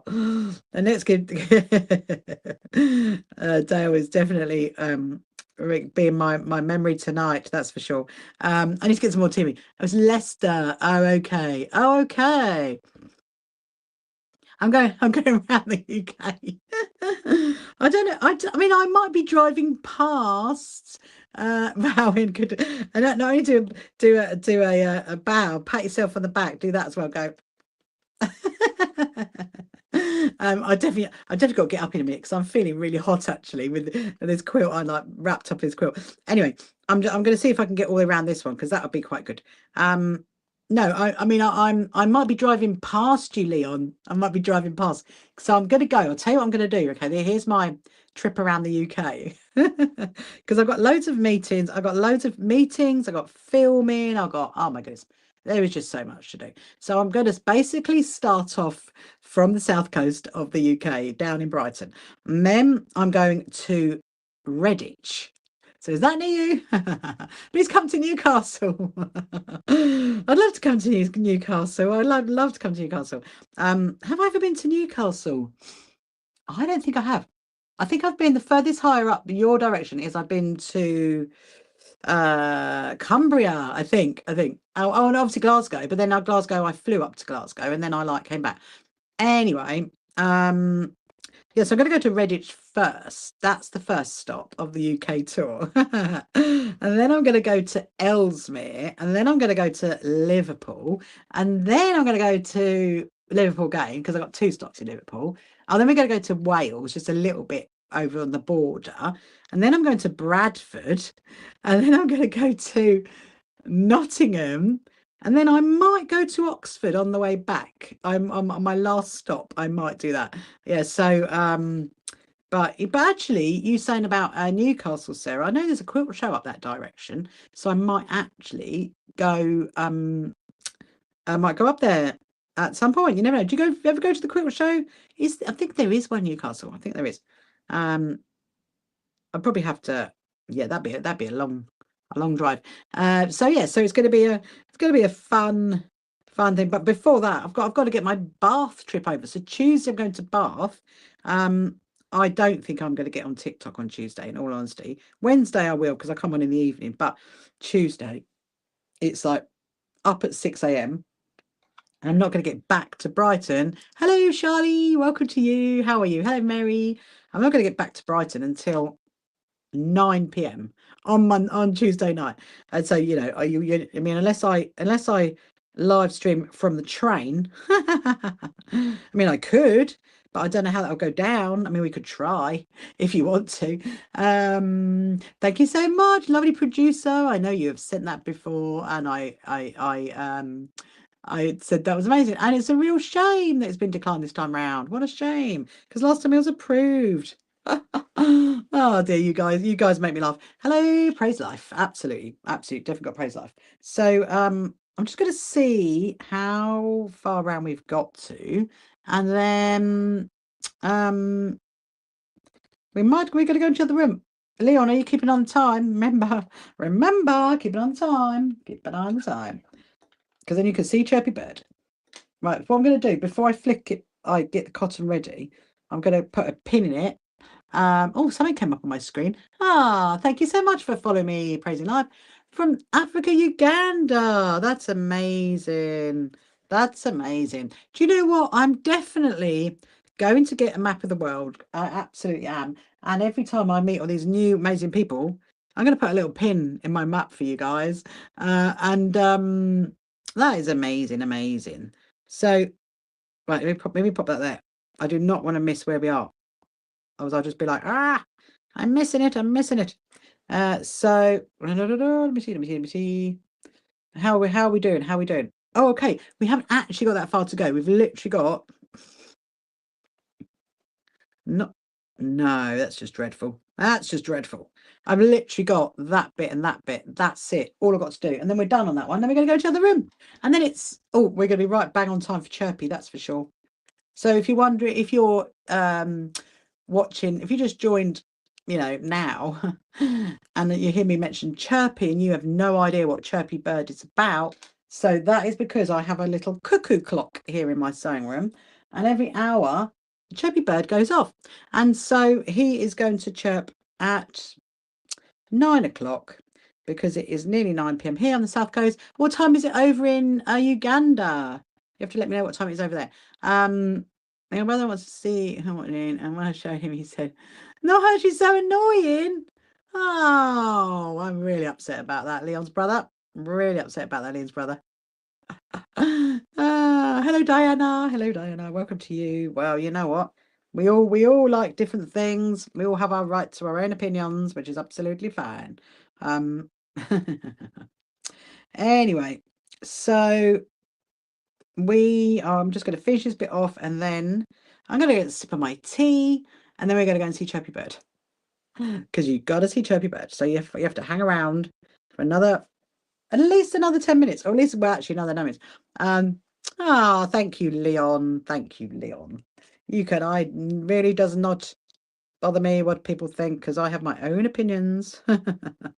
And let's get Dale is definitely being my memory tonight, that's for sure. I need to get some more TV. It was Leicester. Oh, okay. I'm going around the UK. I don't know. I mean, I might be driving past Bowen could, and not only do a bow, pat yourself on the back, do that as well. Go. I definitely got to get up in a minute because I'm feeling really hot actually with this quilt. I like wrapped up in this quilt. Anyway, I'm going to see if I can get all the way around this one because that would be quite good. No, I mean I might be driving past you, Leon. I might be driving past. So I'm going to go. I'll tell you what I'm going to do. Okay, here's my trip around the UK because I've got loads of meetings. I've got filming. Oh my goodness. There is just so much to do. So I'm going to basically start off from the south coast of the UK down in Brighton. And then I'm going to Redditch. So is that near you? Please come to Newcastle. I'd love to come to Newcastle. I'd love to come to Newcastle. Have I ever been to Newcastle? I don't think I have. I think I've been the furthest higher up your direction is I've been to Cumbria, I think. Oh, and obviously Glasgow, but then now Glasgow, I flew up to Glasgow and then I like came back. Anyway, yeah, so I'm going to go to Redditch first. That's the first stop of the UK tour. And then I'm going to go to Ellesmere. And then I'm going to go to Liverpool. And then I'm going to go to Liverpool again because I've got 2 stops in Liverpool. And then we're going to go to Wales, just a little bit over on the border. And then I'm going to Bradford. And then I'm going to go to Nottingham. And then I might go to Oxford on the way back. I'm on my last stop. I might do that. Yeah. So, but actually, you saying about Newcastle, Sarah, I know there's a quilt show up that direction, so I might actually go. I might go up there at some point. You never know. Do you ever go to the quilt show? I think there is one in Newcastle. I think there is. I'd probably have to. Yeah, that'd be a long drive. So yeah, so it's going to be a fun thing. But before that, I've got to get my Bath trip over. So Tuesday I'm going to Bath. I don't think I'm going to get on TikTok on Tuesday, in all honesty. Wednesday I will because I come on in the evening. But Tuesday, it's like up at 6 a.m. and I'm not going to get back to Brighton. Hello, Charlie. Welcome to you. How are you? Hello, Mary. I'm not going to get back to Brighton until 9 p.m. on Tuesday night. And so, you know, I mean, unless I live stream from the train, I mean, I could, but I don't know how that'll go down. I mean, we could try if you want to. Thank you so much, lovely producer. I know you have sent that before, and I said that was amazing, and it's a real shame that it's been declined this time round. What a shame, because last time it was approved. Oh dear, you guys make me laugh. Hello, praise life. Absolutely, definitely got praise life. So I'm just going to see how far around we've got to, and then we're going to go into the room. Leon, are you keeping on time? Remember, keep it on time. Keep it on time, because then you can see Chirpy Bird. Right, what I'm going to do before I flick it, I get the cotton ready. I'm going to put a pin in it. Oh, something came up on my screen. Thank you so much for following me, Praising Live from Africa, Uganda. That's amazing. That's amazing. Do you know what? I'm definitely going to get a map of the world. I absolutely am. And every time I meet all these new amazing people, I'm going to put a little pin in my map for you guys. That is amazing, amazing. So, right, let me pop that there. I do not want to miss where we are. Otherwise, I'll just be like, I'm missing it. So let me see. How are we doing? Oh, okay. We haven't actually got that far to go. We've literally got no, that's just dreadful. I've literally got that bit and that bit. That's it. All I've got to do. And then we're done on that one. Then we're going to go to the other room. And then we're going to be right bang on time for Chirpy, that's for sure. So if you wonder if you're watching, if you just joined, you know, now, and you hear me mention Chirpy and you have no idea what Chirpy Bird is about, so that is because I have a little cuckoo clock here in my sewing room, and every hour the Chirpy Bird goes off, and so he is going to chirp at 9 o'clock because it is nearly 9 p.m. here on the south coast. What time is it over in Uganda? You have to let me know what time it is over there. My brother wants to see and when I showed him, he said, "No, she's so annoying." Oh, I'm really upset about that, Leon's brother. Really upset about that, Leon's brother. Hello, Diana. Welcome to you. Well, you know what? We all like different things. We all have our right to our own opinions, which is absolutely fine. Anyway, so I'm just going to finish this bit off, and then I'm going to get a sip of my tea, and then we're going to go and see Chirpy Bird, because you've got to see Chirpy Bird. So you have to hang around for at least another 10 minutes, or at least, well, actually another 9 minutes. Thank you, Leon. I really does not bother me what people think, because I have my own opinions.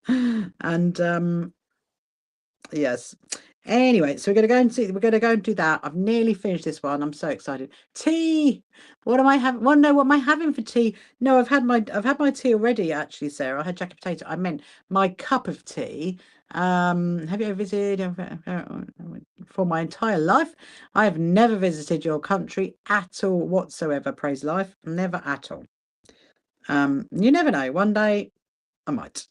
And yes, Anyway, so we're going to go and do that. I've nearly finished this one. I'm so excited. Tea. What am I having? Well, no, what am I having for tea? No, I've had my tea already, actually, Sarah. I had jacket potato. I meant my cup of tea. Have you ever visited for my entire life? I have never visited your country at all whatsoever, praise life. Never at all. You never know. One day I might.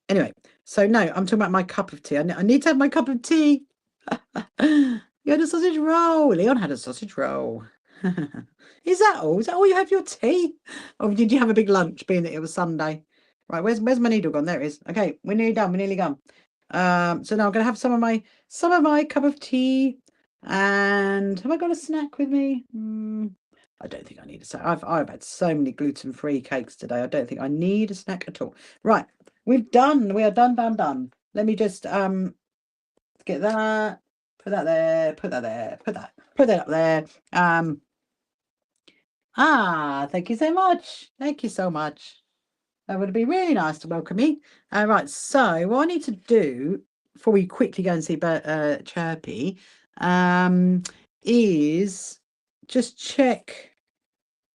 Anyway, so no, I'm talking about my cup of tea. I need to have my cup of tea. You had a sausage roll. Leon had a sausage roll. Is that all? Is that all you have for your tea? Or did you have a big lunch, being that it was Sunday? Right, where's my needle gone? There it is. Okay, we're nearly done. We're nearly gone. So now I'm gonna have some of my cup of tea. And have I got a snack with me? I don't think I need a snack. I've had so many gluten-free cakes today. I don't think I need a snack at all. Right, we've done. We are done. Done. Let me just get that. Put that there. Put that there. Put that up there. Thank you so much. Thank you so much. That would be really nice to welcome me. Right, so what I need to do before we quickly go and see Chirpy is just check.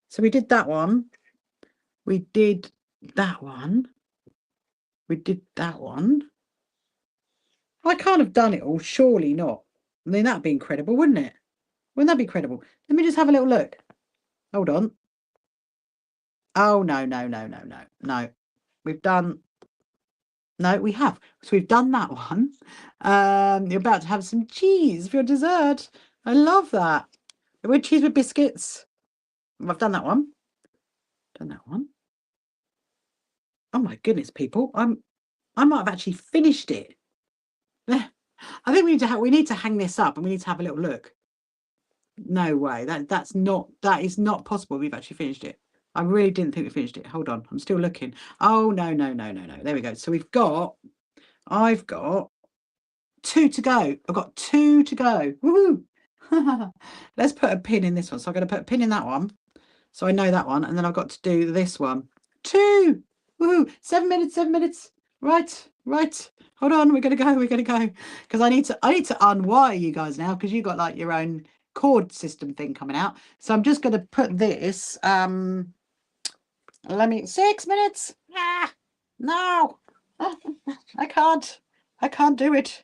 So we did that one. We did that one. We did that one. I can't have done it all, surely not. I mean, that'd be incredible, wouldn't it? Wouldn't that be incredible? Let me just have a little look. Hold on. Oh, no. We've done... No, we have. So we've done that one. You're about to have some cheese for your dessert. I love that. With cheese with biscuits. I've done that one. Done that one. Oh my goodness, people. I might have actually finished it. I think we need to hang this up and we need to have a little look. No way. That is not possible. We've actually finished it. I really didn't think we finished it. Hold on. I'm still looking. Oh, no. There we go. So I've got 2 to go. I've got 2 to go. Woohoo! Let's put a pin in this one. So I'm going to put a pin in that one. So I know that one. And then I've got to do this one. 2. Woohoo! 7 minutes, 7 minutes. Right. Hold on. We're going to go. Because I need to unwire you guys now, because you've got like your own cord system thing coming out. So I'm just going to put this. Let me 6 minutes. No. I can't do it.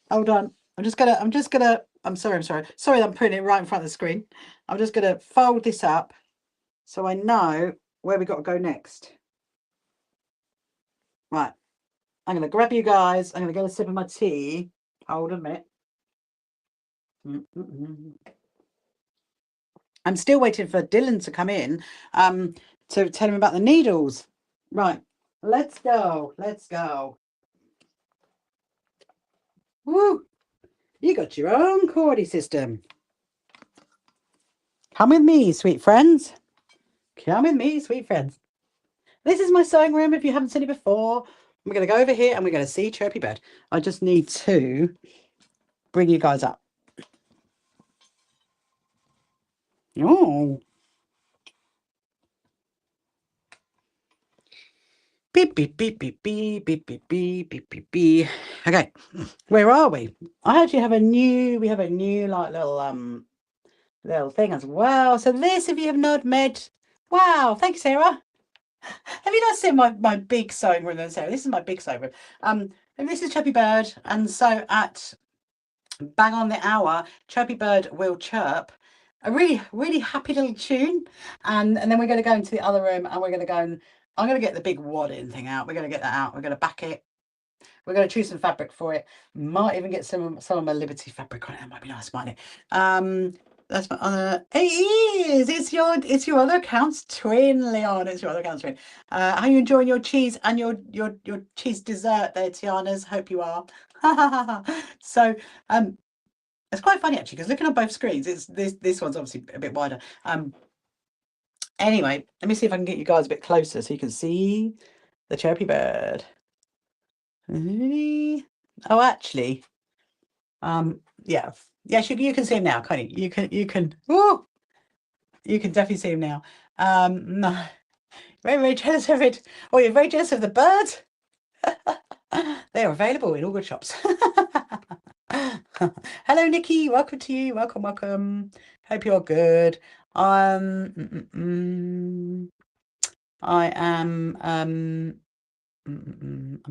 Hold on. I'm sorry. Sorry, I'm putting it right in front of the screen. I'm just gonna fold this up so I know where we got to go next. Right. I'm gonna grab you guys. I'm gonna get a sip of my tea. Hold a minute. I'm still waiting for Dylan to come in to tell him about the needles. Right. Let's go. Woo! You got your own cordy system. Come with me, sweet friends. This is my sewing room if you haven't seen it before. We're going to go over here and we're going to see Chirpy Bird. I just need to bring you guys up. Oh. Beep, beep, beep, beep, beep, beep, beep, beep, beep, beep, beep. Okay, where are we? I actually have a new, like little thing as well. So this, if you have not met, wow, thank you, Sarah. Have you not seen my big sewing room then, Sarah? This is my big sewing room. And this is Chirpy Bird, and so at bang on the hour, Chirpy Bird will chirp a really happy little tune, and then we're going to go into the other room and we're going to go and I'm going to get the big wadding thing out. We're going to get that out. We're going to back it. We're going to choose some fabric for it. Might even get some of my Liberty fabric on it. That might be nice, mightn't it? That's my other. It is. It's your other account's twin, Leon. It's your other account's twin. Are you enjoying your cheese and your cheese dessert there, Tiana's? Hope you are. So it's quite funny actually, because looking on both screens, it's this one's obviously a bit wider. Anyway, let me see if I can get you guys a bit closer so you can see the Chirpy Bird. Oh, actually, yeah, you can see him now, can't you? You can. Woo! You can definitely see him now. No, very jealous of it. Oh, you're very jealous of the bird. They're available in all good shops. Hello, Nikki. Welcome to you. Welcome, welcome. Hope you're good. I am. I'm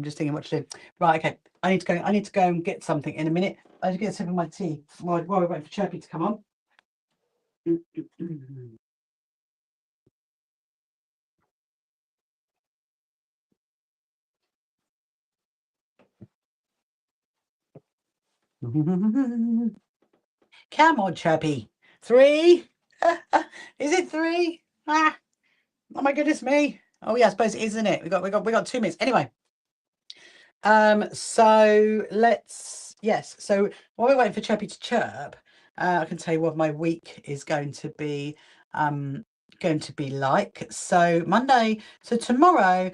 just thinking what to do. Right. Okay. I need to go. I need to go and get something in a minute. I need to get a sip of my tea while we're waiting for Chirpy to come on. Come on, Chirpy. 3. Is it 3? Ah. Oh my goodness me. Oh yeah, I suppose it is, isn't it? We got 2 minutes. Anyway. So so while we're waiting for Chirpy to chirp, I can tell you what my week is going to be like. So Monday, so tomorrow,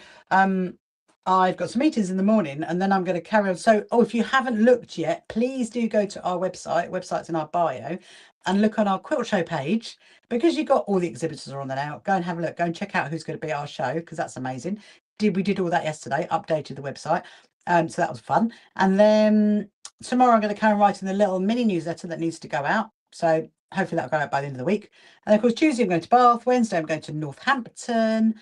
I've got some meetings in the morning, and then I'm going to carry on. So, if you haven't looked yet, please do go to our website. Website's in our bio, and look on our quilt show page, because you've got all the exhibitors are on there now. Go and have a look. Go and check out who's going to be at our show, because that's amazing. We did all that yesterday. Updated the website. So that was fun. And then tomorrow I'm going to carry on writing the little mini newsletter that needs to go out. So hopefully that'll go out by the end of the week. And of course, Tuesday I'm going to Bath. Wednesday I'm going to Northampton.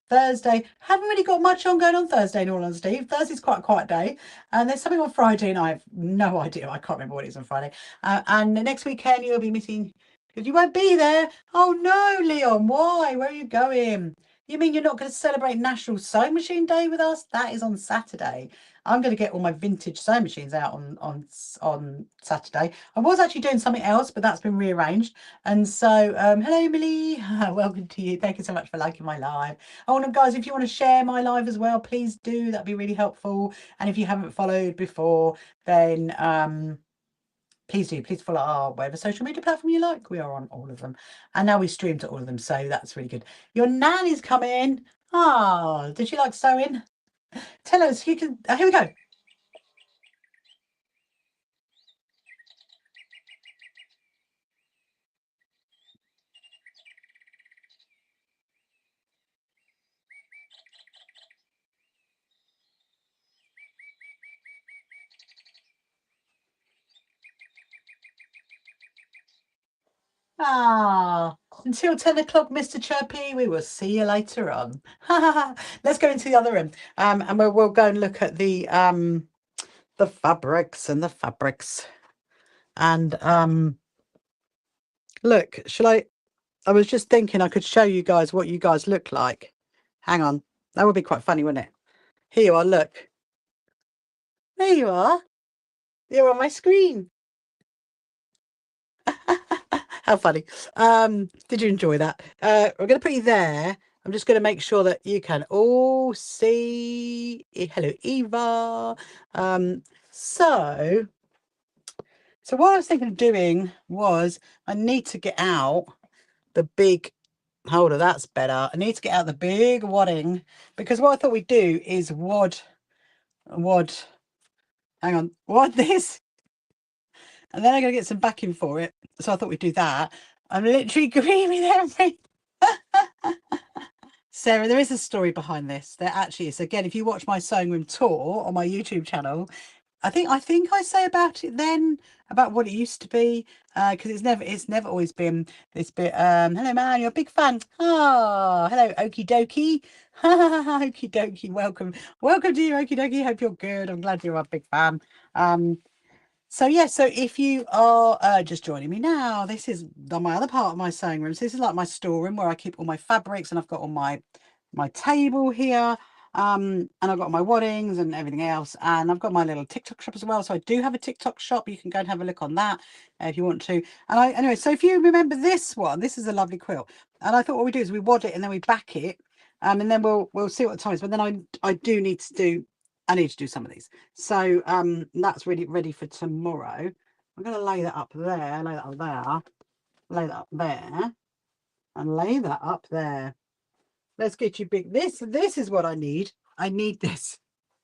Thursday, haven't really got much on going on Thursday, in all honesty. Thursday's quite a quiet day. And there's something on Friday, and I have no idea. I can't remember what it is on Friday. And the next weekend you'll be meeting, because you won't be there. Oh no, Leon, why? Where are you going? You mean you're not going to celebrate National Sewing Machine Day with us? That is on Saturday. I'm going to get all my vintage sewing machines out on Saturday. I was actually doing something else, but that's been rearranged. And so, hello, Millie. Welcome to you. Thank you so much for liking my live. Oh, and guys, if you want to share my live as well, please do. That'd be really helpful. And if you haven't followed before, then please do. Please follow our whatever social media platform you like. We are on all of them. And now we stream to all of them. So that's really good. Your nan is coming. Ah, did you like sewing? Tell us. You can. Here we go. Ah, until 10 o'clock, Mr. Chirpy. We will see you later on. Let's go into the other room. And we'll go and look at the fabrics and the fabrics. And look, shall I was just thinking I could show you guys what you guys look like. Hang on. That would be quite funny, wouldn't it? Here you are, look. There you are. You're on my screen. How funny. Did you enjoy that? We're going to put you there. I'm just going to make sure that you can all see. Hello, Eva. So what I was thinking of doing was I need to get out the big holder. That's better. I need to get out the big wadding, because what I thought we'd do is wad this, and then I'm going to get some backing for it. So I thought we'd do that. I'm literally agreeing everything. Sarah, there is a story behind this. There actually is. Again, if you watch my sewing room tour on my YouTube channel, I think I say about it then, about what it used to be, because it's never always been this bit. Hello, man, you're a big fan. Oh, hello, Okie Dokie. Okie Dokie, welcome to you, Okie Dokie. Hope you're good. I'm glad you're a big fan. So if you are just joining me now, this is my other part of my sewing room. So this is like my storeroom where I keep all my fabrics, and I've got all my table here. And I've got my waddings and everything else, and I've got my little TikTok shop as well. So I do have a TikTok shop. You can go and have a look on that if you want to. And anyway, so if you remember this one, this is a lovely quilt, and I thought what we do is we wad it and then we back it, and then we'll see what time it is. But then I need to do some of these. So that's really ready for tomorrow. I'm going to lay that up there, lay that up there, lay that up there, and lay that up there. Let's get you big. This is what I need. I need this.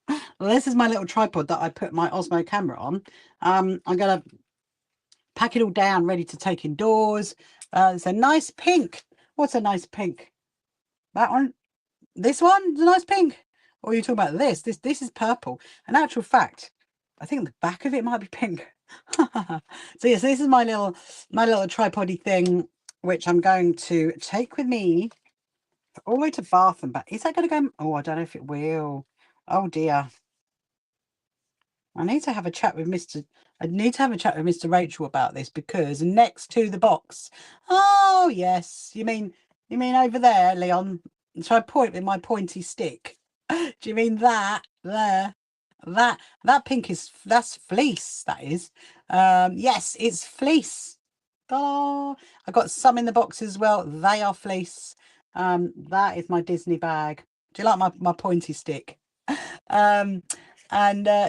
Well, this is my little tripod that I put my Osmo camera on. I'm going to pack it all down, ready to take indoors. It's a nice pink. What's a nice pink? That one? This one? It's a nice pink. or are you talking about this? This is purple. In actual fact, I think the back of it might be pink. So yes, this is my little tripody thing, which I'm going to take with me all the way to Bath and back. Is that going to go? Oh, I don't know if it will. Oh dear. I need to have a chat with Mr. Rachel about this, because next to the box. Oh yes, you mean over there, Leon? Shall I point with my pointy stick? Do you mean that there? That pink that's fleece. That is. Yes, it's fleece. Oh, I got some in the box as well. They are fleece. That is my Disney bag. Do you like my pointy stick? And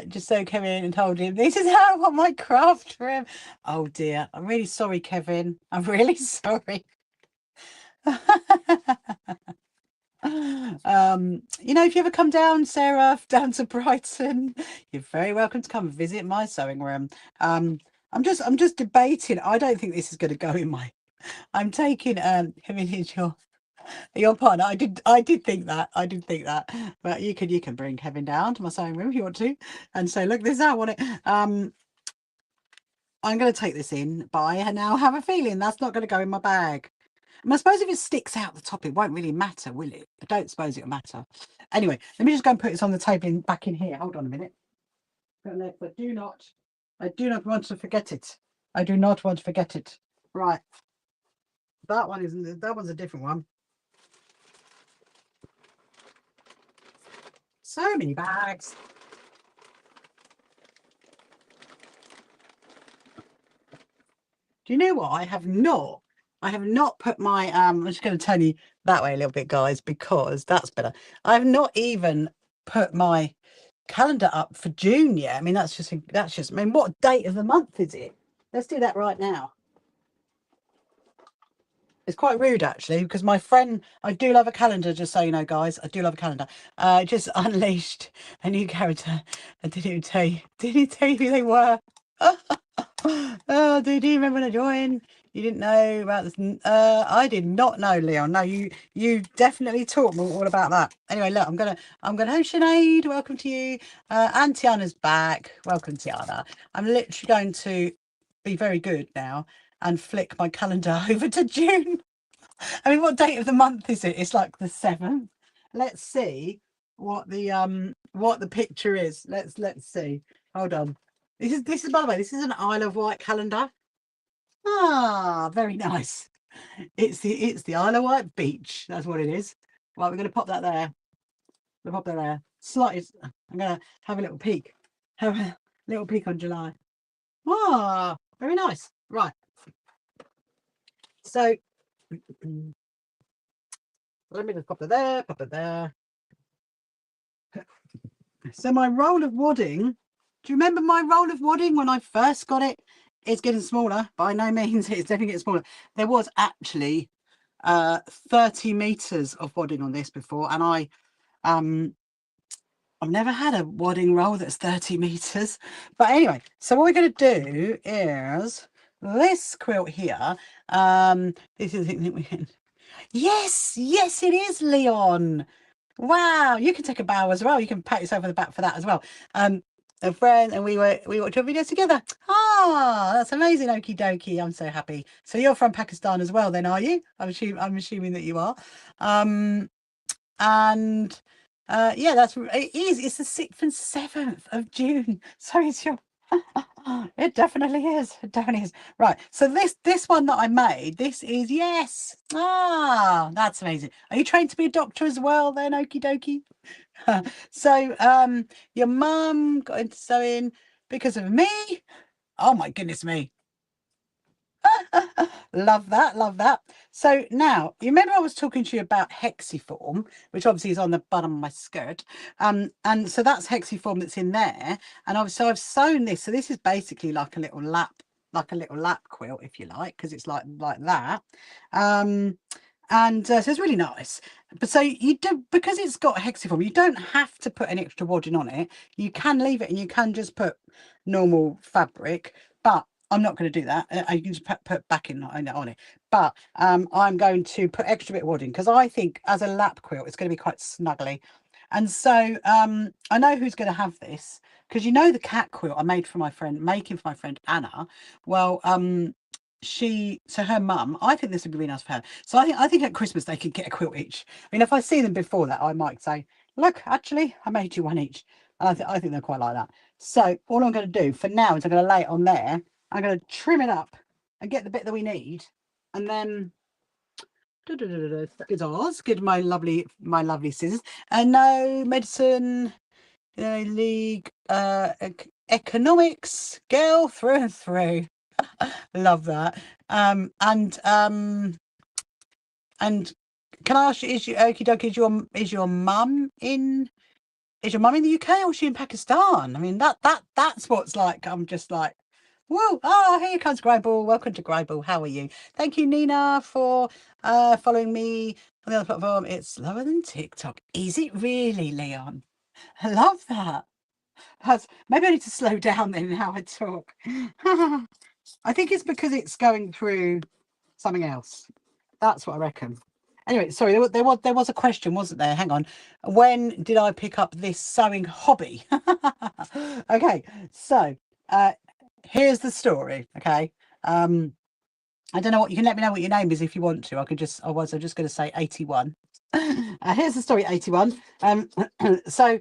just so Kevin and told him, this is how I want my craft room. Oh dear, I'm really sorry, Kevin. I'm really sorry. If you ever come down, Sarah, down to Brighton, you're very welcome to come visit my sewing room. I'm just debating. I don't think this is going to go in my. I'm taking him in your partner. I did think that. But you can bring Kevin down to my sewing room if you want to, and say, look, this is how I want it. I'm going to take this in, but I now have a feeling that's not going to go in my bag. I suppose if it sticks out the top, it won't really matter, will it? I don't suppose it'll matter. Anyway, let me just go and put this on the table back in here. Hold on a minute. But I do not want to forget it. I do not want to forget it. Right. That one's a different one. So many bags. Do you know what? I have not put my I'm just going to turn you that way a little bit, guys, because that's better. I have not even put my calendar up for June yet. I mean, that's just I mean, what date of the month is it? Let's do that right now. It's quite rude, actually, because my friend, I do love a calendar, just so you know, guys. I do love a calendar. Just unleashed a new character. I didn't tell you who they were. Oh, do you remember when I joined? You didn't know about this? I did not know, Leon. No, you definitely taught me all about that. Anyway, look, I'm gonna. Oh, Sinead, welcome to you. And Tiana's back. Welcome, Tiana. I'm literally going to be very good now and flick my calendar over to June. I mean, what date of the month is it? It's like the 7th. Let's see what the picture is. Let's see. Hold on. This is by the way, this is an Isle of Wight calendar. Ah, very nice. It's the Isle of Wight beach. That's what it is. Right, we're gonna pop that there. We'll pop that there. Slightly. I'm gonna have a little peek. Have a little peek on July. Ah, very nice. Right. So let me just pop it there, pop it there. So my roll of wadding, do you remember my roll of wadding when I first got it? It's getting smaller. By no means, it's definitely getting smaller. There was actually 30 meters of wadding on this before, and I've never had a wadding roll that's 30 meters. But anyway, so what we're going to do is this quilt here. This is yes, it is, Leon. Wow, you can take a bow as well. You can pat yourself on the back for that as well. A friend, and we watched a video together. Ah, that's amazing. Okie dokie. I'm so happy. So you're from Pakistan as well, then, are you? I'm assuming that you are. And yeah, it is. It's the 6th and 7th of June. So it's your. It definitely is. It definitely is. Right. So this one that I made, this is yes. Ah, that's amazing. Are you trained to be a doctor as well then? Okie dokie. So your mum got into sewing because of me. Oh my goodness me. Love that. So now, you remember I was talking to you about hexiform, which obviously is on the bottom of my skirt. And so that's hexiform that's in there. And I've sewn this. So this is basically like a little lap quilt, if you like, because it's like that. And so it's really nice. But so you do, because it's got hexiform, you don't have to put an extra wadding on it. You can leave it and you can just put normal fabric, but I'm not going to do that. I can just put backing on it. But I'm going to put extra bit of wadding because I think as a lap quilt, it's going to be quite snuggly. And so I know who's going to have this, because you know the cat quilt I made for my friend, making for my friend Anna. Well, her mum, I think this would be really nice for her. So I think at Christmas they could get a quilt each. I mean, if I see them before that, I might say, look, actually, I made you one each. And I think they're quite like that. So all I'm going to do for now is I'm going to lay it on there. I'm going to trim it up and get the bit that we need, and then is ours. Get my lovely scissors. And no medicine, league, economics girl through and through. Love that. And can I ask you, is you okie dokie, is your mum in the UK, or is she in Pakistan? I mean, that's what's like. I'm just like, whoa! Oh, here comes Grable. Welcome to Grable. How are you? Thank you, Nina, for following me on the other platform. It's slower than TikTok. Is it really, Leon? I love that. Maybe I need to slow down then how I talk. I think it's because it's going through something else. That's what I reckon. Anyway, sorry, there was a question, wasn't there? Hang on. When did I pick up this sewing hobby? Okay, so here's the story. Okay. I don't know what, you can let me know what your name is if you want to. I'm just going to say 81. Here's the story, 81. So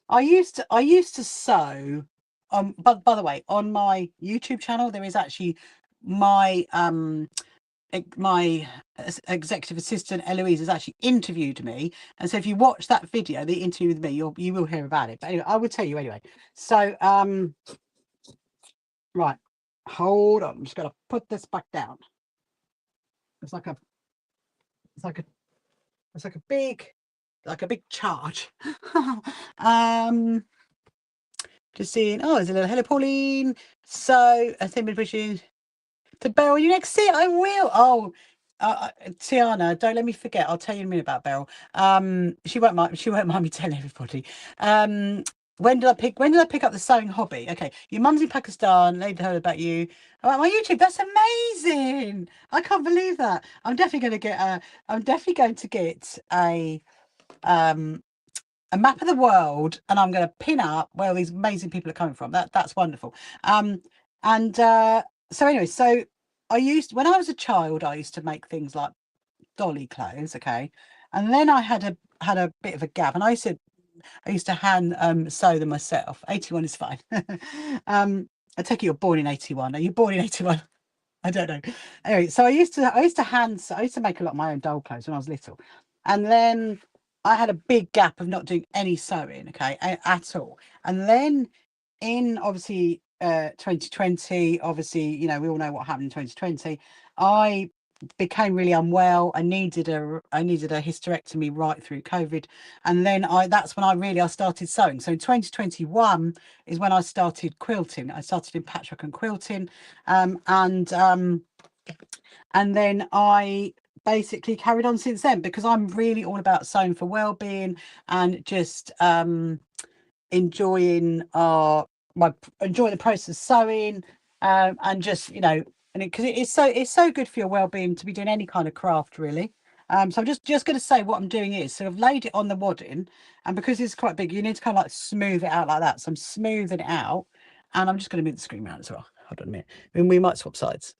I used to sew. But by the way, on my YouTube channel, there is actually my executive assistant Eloise has actually interviewed me, and so if you watch that video, the interview with me, you will hear about it. But anyway, I will tell you anyway. So right, hold on. I'm just gonna put this back down. It's like a big charge. Just seeing. Oh, there's a little hello, Pauline. So I think we're pushing to Beryl. You next see it. I will. Oh, Tiana, don't let me forget. I'll tell you in a minute about Beryl. She won't mind me telling everybody. When did I pick up the sewing hobby? Okay, your mum's in Pakistan. Lady heard about you. About my YouTube. That's amazing. I can't believe that. I'm definitely going to get a map of the world, and I'm going to pin up where these amazing people are coming from. That's wonderful. So anyway, so when I was a child, I used to make things like dolly clothes. Okay, and then I had a bit of a gap, and I used to hand sew them myself. 81 is fine. I take it you're born in 81. Are you born in 81? I don't know. Anyway, so I used to make a lot of my own doll clothes when I was little, and then I had a big gap of not doing any sewing, okay, at all. And then in obviously 2020, obviously, you know, we all know what happened in 2020. I became really unwell. I needed a hysterectomy right through COVID, and then that's when I started sewing. So in 2021 is when I started quilting. I started in patchwork and quilting, and then I basically carried on since then, because I'm really all about sewing for well-being, and just enjoying the process of sewing, and just, you know, and because it's so good for your well-being to be doing any kind of craft, really. So I'm just going to say what I'm doing is, so I've laid it on the wadding, and because it's quite big, you need to kind of like smooth it out like that. So I'm smoothing it out, and I'm just going to move the screen around as well. Hold on a minute. I mean, we might swap sides.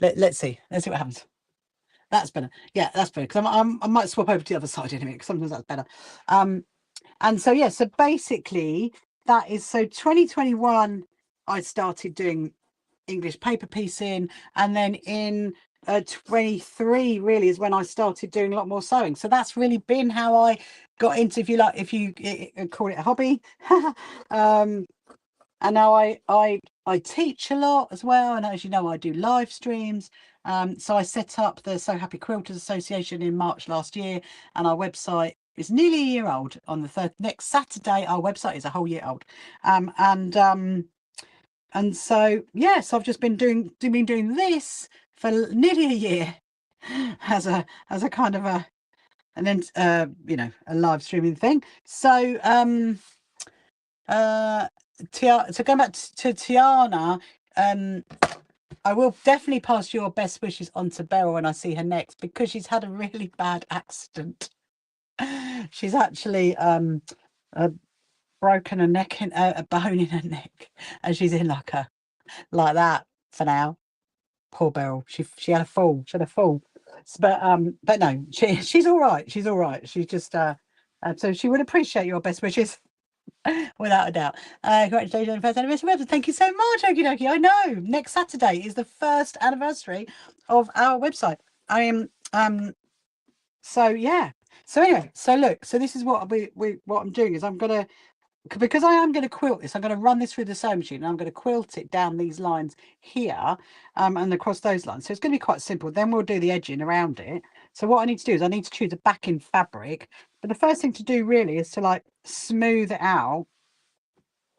Let's see what happens. That's better. Yeah, that's better, because I might swap over to the other side in a minute, because sometimes that's better. And so yeah, so basically that is, so 2021 I started doing English paper piecing, and then in 23 really is when I started doing a lot more sewing. So that's really been how I got into, if you call it a hobby. And now I teach a lot as well, and as you know, I do live streams. So I set up the So Happy Quilters Association in March last year, and our website is nearly a year old. On the next Saturday, our website is a whole year old. And so yes, I've just been doing this for nearly a year as a kind of and then you know, a live streaming thing. So so going back to Tiana, I will definitely pass your best wishes on to Beryl when I see her next, because she's had a really bad accident. She's actually broken a neck in a bone in her neck, and she's in like that for now. Poor Beryl. She had a fall. She had a fall. But no, she's all right. She's all right. She's just so she would appreciate your best wishes. Without a doubt. Congratulations on the first anniversary. Website. Thank you so much, Okie dokie. I know. Next Saturday is the first anniversary of our website. I am so yeah. So anyway, so look, so this is what what I'm doing is I'm gonna, because I am going to quilt this, I'm going to run this through the sewing machine and I'm going to quilt it down these lines here and across those lines. So it's going to be quite simple. Then we'll do the edging around it. So what I need to do is I need to choose a backing fabric. But the first thing to do really is to like smooth it out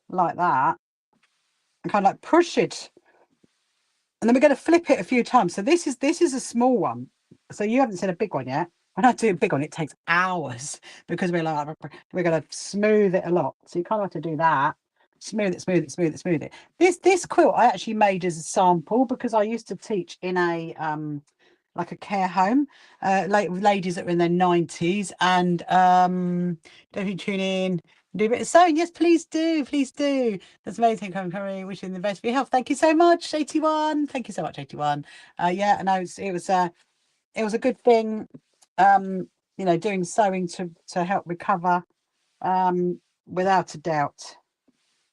like that and kind of like push it. And then we're going to flip it a few times. So this is a small one. So you haven't seen a big one yet. When I do a big one, it takes hours because we're going to smooth it a lot. So you kind of have to do that. Smooth it, smooth it, smooth it, smooth it. This quilt I actually made as a sample because I used to teach in a like a care home, like with ladies that were in their 90s. And don't you tune in, do a bit of sewing? Yes, please do, please do. That's amazing. Coming, wishing the best for your health. Thank you so much, 81. Thank you so much, 81. Yeah, and it was a good thing, you know, doing sewing to help recover, without a doubt.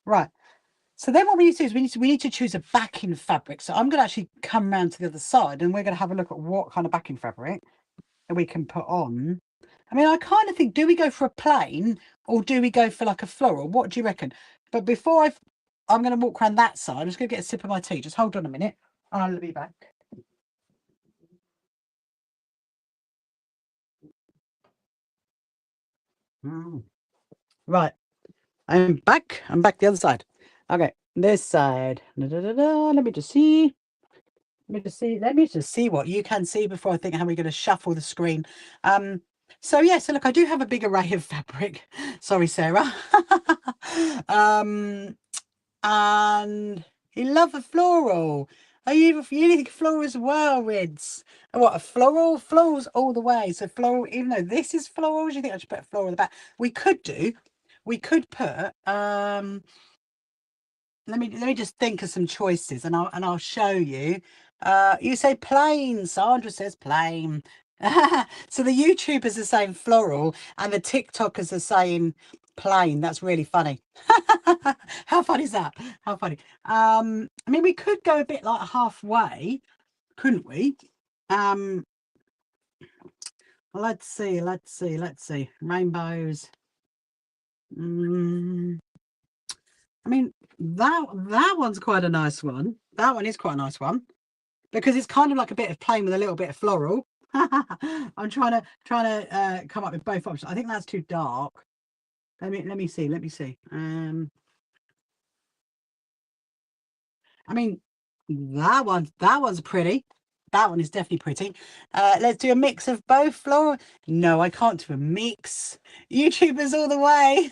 Right. So then what we need to do is we need to choose a backing fabric. So I'm going to actually come around to the other side and we're going to have a look at what kind of backing fabric that we can put on. I mean, I kind of think, do we go for a plain or do we go for like a floral? What do you reckon? But before I'm going to walk around that side. I'm just going to get a sip of my tea. Just hold on a minute. I'll be back. Right. I'm back. I'm back the other side. Okay, this side. Let me just see. Let me just see what you can see before I think how we're going to shuffle the screen. So yeah, so look, I do have a big array of fabric. Sorry, Sarah. And you love a floral. Are you think floral as well, Rids? What, a floral? Florals all the way. So floral, even though this is floral, do you think I should put a floral in the back? We could put let me just think of some choices and I'll show you. You say plain. Sandra says plain. So the YouTubers are saying floral and the TikTokers are saying plain. That's really funny. How funny is that? How funny. I mean, we could go a bit like halfway, couldn't we? Let's see. Rainbows. I mean, that one's quite a nice one. That one is quite a nice one because it's kind of like a bit of plain with a little bit of floral. I'm trying to come up with both options. I think that's too dark. Let me see. I mean, that one's pretty. That one is definitely pretty. Let's do a mix of both floral. No, I can't do a mix. YouTubers all the way.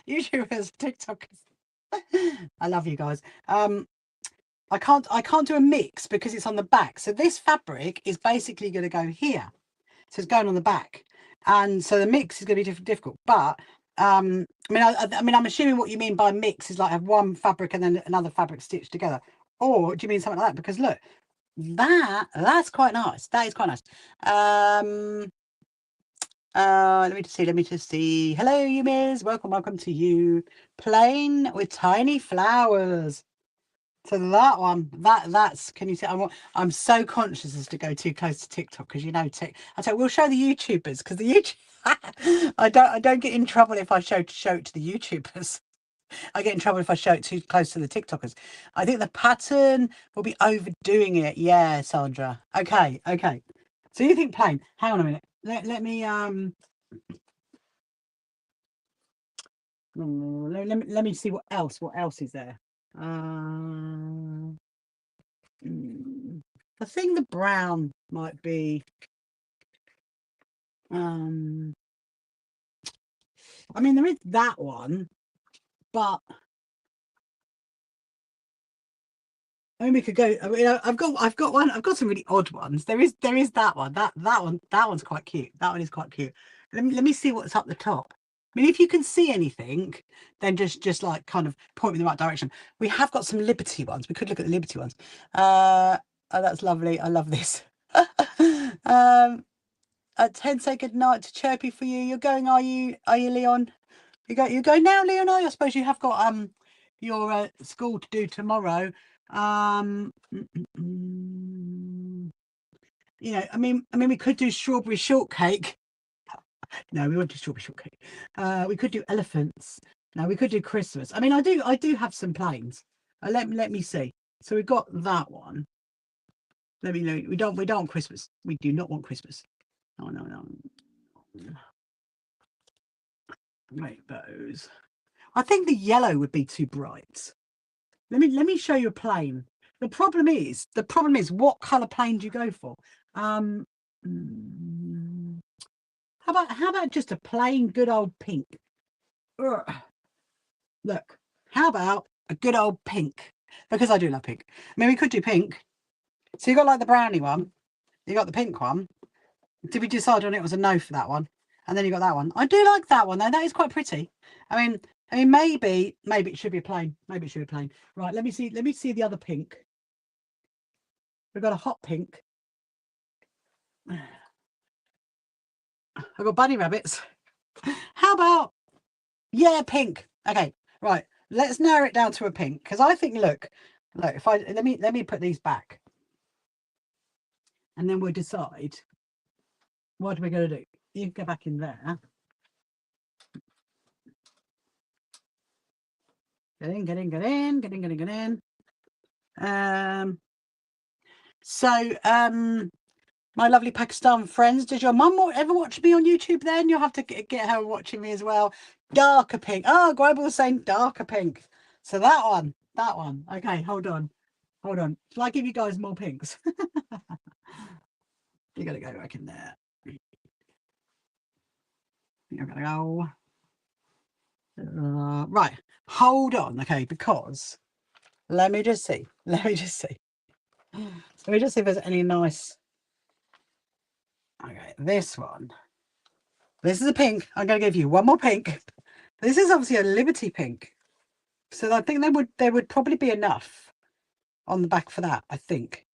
YouTubers, TikTokers. I love you guys. I can't do a mix because it's on the back. So this fabric is basically going to go here. So it's going on the back. And so the mix is going to be difficult. But I mean, I'm assuming what you mean by mix is like have one fabric and then another fabric stitched together. Or do you mean something like that? Because look, that's quite nice. That is quite nice. Let me just see. Hello, you Miss. Welcome to you. Plain with tiny flowers. So that one, that's, can you see? I'm so conscious as to go too close to TikTok because you know I say we'll show the YouTubers because the YouTube I don't get in trouble if I show it to the YouTubers. I get in trouble if I show it too close to the TikTokers. I think the pattern will be overdoing it. Yeah, Sandra. Okay. So you think plain? Hang on a minute. Let me see what else is there. I think the brown might be. I mean, there is that one, but I mean, we could go. I mean, I've got one. I've got some really odd ones. There is that one. That one's quite cute. That one is quite cute. Let me see what's up the top. mean, if you can see anything, then just like kind of point me in the right direction. We have got some Liberty ones. We could look at the Liberty ones. Oh, that's lovely. I love this. At 10 say good night to Chirpy for you. You're going, are you, Leon? You go now, Leon. I suppose you have got your school to do tomorrow. You know, I mean, we could do strawberry shortcake. No, we won't do strawberry shortcake. We could do elephants. No, we could do Christmas. I mean, I do have some planes. Let me see. So we've got that one. Let me know. We don't want Christmas. We do not want Christmas. No. Make those. I think the yellow would be too bright. Let me show you a plane. The problem is what colour plane do you go for? How about just a plain good old pink? Ugh. Look, how about a good old pink? Because I do love pink. I mean, we could do pink. So you got like the brownie one, you got the pink one. Did we decide on it was a no for that one? And then you got that one. I do like that one though. That is quite pretty. I mean, maybe it should be a plain. Maybe it should be a plain. Right, let me see the other pink. We've got a hot pink. I've got bunny rabbits. How about, yeah, pink. Okay, right. Let's narrow it down to a pink, because I think, look, if I let me put these back, and then we'll decide what we're going to do. You can go back in there. Get in. My lovely Pakistan friends, does your mum ever watch me on YouTube? Then you'll have to get her watching me as well. Darker pink. Oh, Global was saying darker pink. So that one. Okay, hold on. Shall I give you guys more pinks? You gotta go back in there. You're gonna go. Right. Hold on. Okay, because let me just see. Let me just see if there's any nice. Okay, this one. This is a pink. I'm going to give you one more pink. This is obviously a Liberty pink. So I think there would probably be enough on the back for that, I think.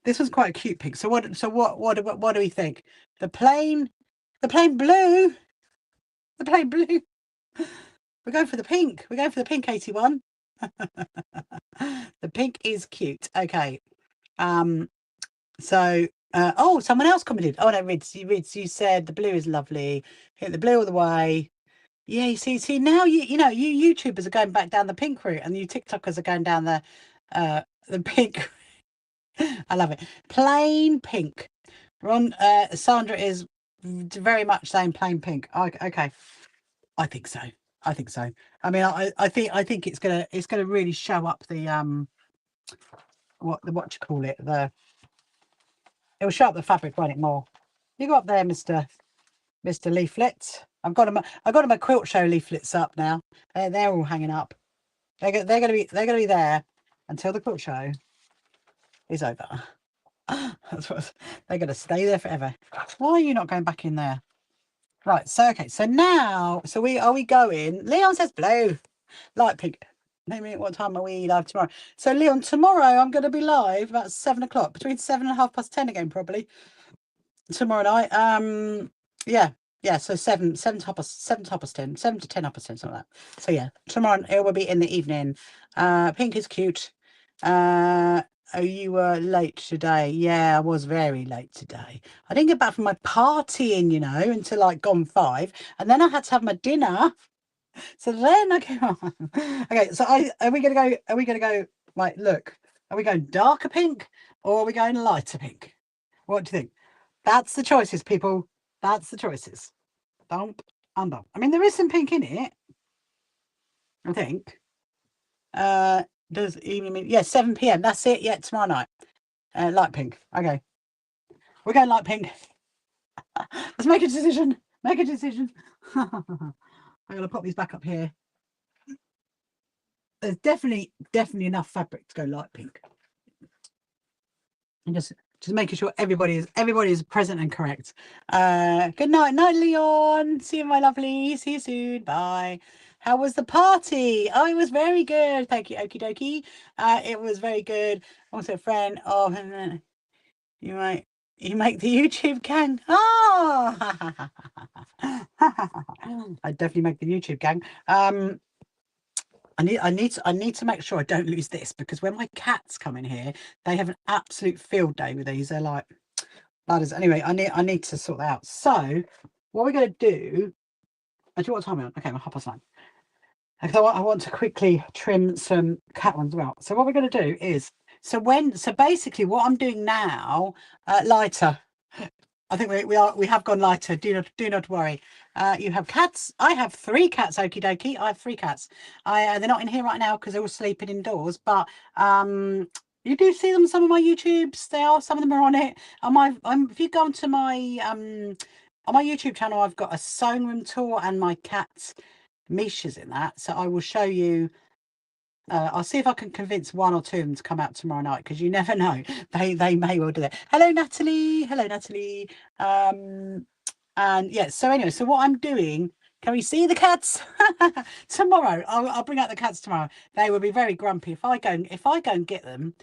This one's quite a cute pink. So what do we think? The plain blue. The plain blue. We're going for the pink. 81. The pink is cute. Okay. So oh, someone else commented. Oh no, Rids, you said the blue is lovely. Hit the blue all the way. Yeah, you see now you know you YouTubers are going back down the pink route, and you TikTokers are going down the pink. I love it. Plain pink. Sandra is very much saying plain pink. Okay. I think so. I mean, I think it's gonna really show up the what you call it, it will show up the fabric, won't it, more? You go up there, Mr. Leaflet. I've got them at Quilt Show leaflets up now. They're all hanging up. They're gonna be there until the Quilt Show is over. That's what they're gonna stay there forever. Why are you not going back in there? Right. So okay. So now, are we going? Leon says blue, light pink. What time are we live tomorrow? So Leon, tomorrow I'm going to be live about 7 o'clock, between 7 and 10:30 again, probably tomorrow night. Yeah. So 7 to 10, 7 to 10, 7 to 10 something like that. So yeah, tomorrow it will be in the evening. Pink is cute. Oh, you were late today. Yeah, I was very late today. I didn't get back from my partying, until like gone 5, and then I had to have my dinner. So then I came on. Okay, so are we gonna go? Right, look, are we going darker pink or are we going lighter pink? What do you think? That's the choices, people. That's the choices. Dump and dump. I mean, there is some pink in it, I think. Does evening mean? Yeah, 7 p.m. That's it. Yeah, tomorrow night. Light pink. Okay, we're going light pink. Let's make a decision. I'm gonna pop these back up here. There's definitely enough fabric to go light pink. And just Just making sure everybody is present and correct. Good night, Leon. See you, my lovely. See you soon. Bye. How was the party? Oh, it was very good. Thank you, okie dokie. It was very good. Also, a friend of you make the YouTube gang. Oh, I definitely make the YouTube gang. I need to make sure I don't lose this, because when my cats come in here, they have an absolute field day with these. They're like ladders. Anyway, I need to sort that out. So what we're going to do, I do what time we're on. Okay, I'm 9:30. Because I want to quickly trim some cat ones out. So what we're going to do is, so basically what I'm doing now, lighter. I think we have gone lighter. Do not worry. You have cats. I have 3 cats. Okie dokie. I have 3 cats. They're not in here right now because they're all sleeping indoors. But you do see them. Some of my YouTubes. Some of them are on it. If you go onto my on my YouTube channel, I've got a sewing room tour, and my cat Misha's in that. So I will show you. I'll see if I can convince 1 or 2 of them to come out tomorrow night, because you never know. They may well do that. Hello, Natalie. Hello, Natalie. And yeah, so anyway, so what I'm doing, can we see the cats? Tomorrow. I'll bring out the cats tomorrow. They will be very grumpy. If I go and get them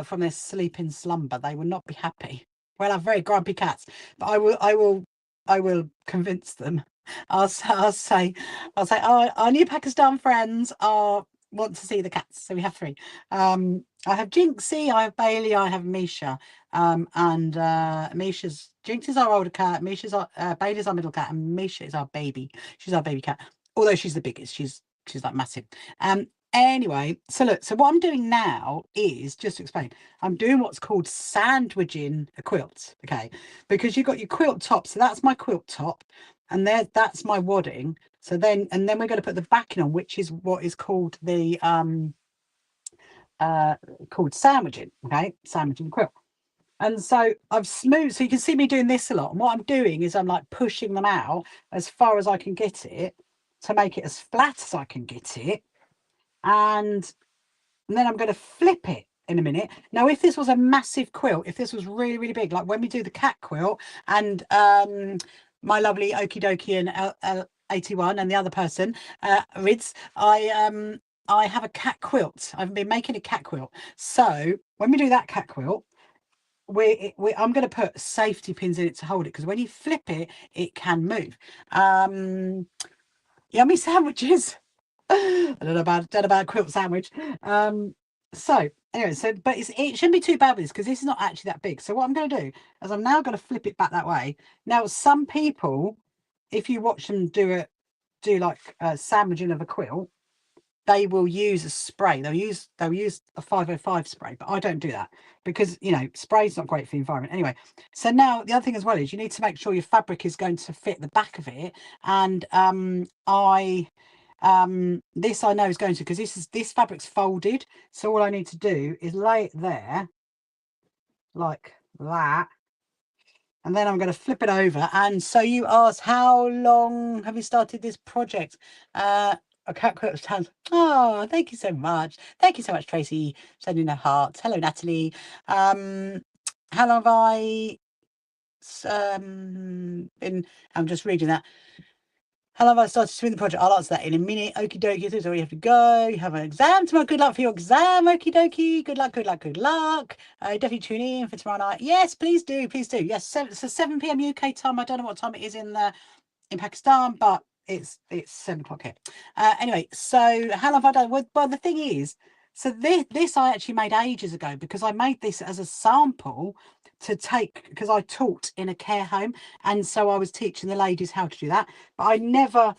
from their sleeping slumber, they will not be happy. Well, I have very grumpy cats, but I will convince them. I'll say, oh, our new Pakistan friends want to see the cats, so we have 3. I have Jinxie, I have Bailey, I have Misha, and Jinx is our older cat, Bailey's our middle cat, and Misha is our baby. She's our baby cat, although she's the biggest. She's like massive. Anyway, so look, so what I'm doing now is, just to explain, I'm doing what's called sandwiching a quilt. Okay, because you've got your quilt top, so that's my quilt top, and that's my wadding. So then we're going to put the backing on, which is what is called the called sandwiching. Okay, sandwiching the quilt. And so I've smoothed, so you can see me doing this a lot. And what I'm doing is I'm like pushing them out as far as I can get it, to make it as flat as I can get it. And then I'm going to flip it in a minute. Now, if this was a massive quilt, if this was really, really big, like when we do the cat quilt, and my lovely Okie Dokie and 81 and the other person, Rids, I have a cat quilt. I've been making a cat quilt. So when we do that cat quilt, I'm going to put safety pins in it to hold it, because when you flip it, it can move. Yummy sandwiches. I don't know about a quilt sandwich. So anyway, but it shouldn't be too bad with this, because this is not actually that big. So what I'm going to do is I'm now going to flip it back that way. Now, some people, if you watch them do like a sandwiching of a quilt, they will use a spray. They'll use a 505 spray, but I don't do that, because spray's not great for the environment. Anyway, so now the other thing as well is you need to make sure your fabric is going to fit the back of it. And this I know is going to, because this fabric's folded, so all I need to do is lay it there like that, and then I'm going to flip it over. And so you asked, how long have you started this project? A cat quilt stand. Oh, thank you so much. Thank you so much, Tracy, sending a heart. Hello, Natalie. How long have I been? I'm just reading that. How long have I started doing the project? I'll answer that in a minute. Okie dokie. This is where you have to go. You have an exam tomorrow. Good luck for your exam. Okie dokie. Good luck. Good luck. Good luck. Definitely tune in for tomorrow night. Yes, please do. Please do. Yes, so 7 p.m. UK time. I don't know what time it is in Pakistan, but it's 7 o'clock here. Anyway, so how long have I done? Well, the thing is, so this I actually made ages ago, because I made this as a sample to take, because I taught in a care home, and so I was teaching the ladies how to do that, but I've never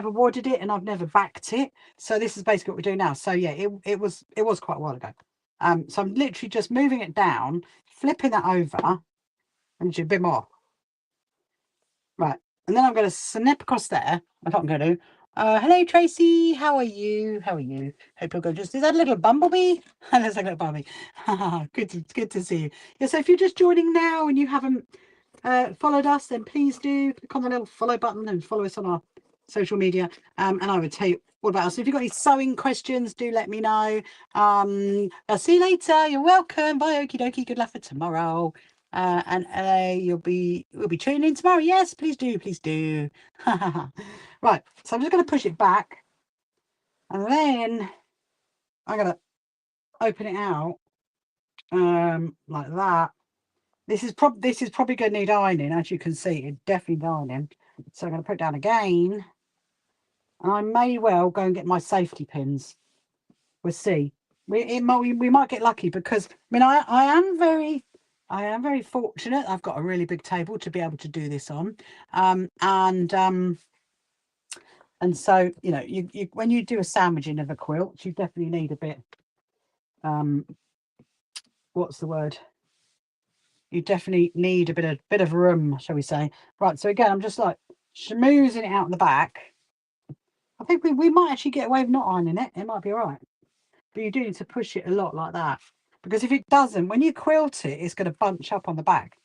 wadded it, and I've never backed it. So this is basically what we're doing now. So yeah, it was quite a while ago. So I'm literally just moving it down, flipping that over, and do a bit more. Right, and then I'm going to snip across there. That's what I'm going to do. Hello, Tracy. How are you? How are you? Hope you're good. Is that a little bumblebee? That's like a little bumblebee. Good to see you. Yeah, so if you're just joining now and you haven't followed us, then please do click on the little follow button and follow us on our social media, and I would tell you all about us. If you've got any sewing questions, do let me know. I'll see you later. You're welcome. Bye, okie dokie. Good luck for tomorrow. And we'll be tuning in tomorrow. Yes, please do, please do. Right, so I'm just going to push it back, and then I'm going to open it out like that. This is probably going to need ironing, as you can see. It definitely needs ironing. So I'm going to put it down again, and I may well go and get my safety pins. We'll see. We might get lucky, because I mean I am very fortunate. I've got a really big table to be able to do this on, and so you know, you when you do a sandwiching of a quilt, you definitely need a bit. What's the word? You definitely need a bit of room, shall we say? Right. So again, I'm just like schmoozing it out in the back. I think we might actually get away with not ironing it. It might be all right. But you do need to push it a lot like that, because if it doesn't, when you quilt it, it's going to bunch up on the back.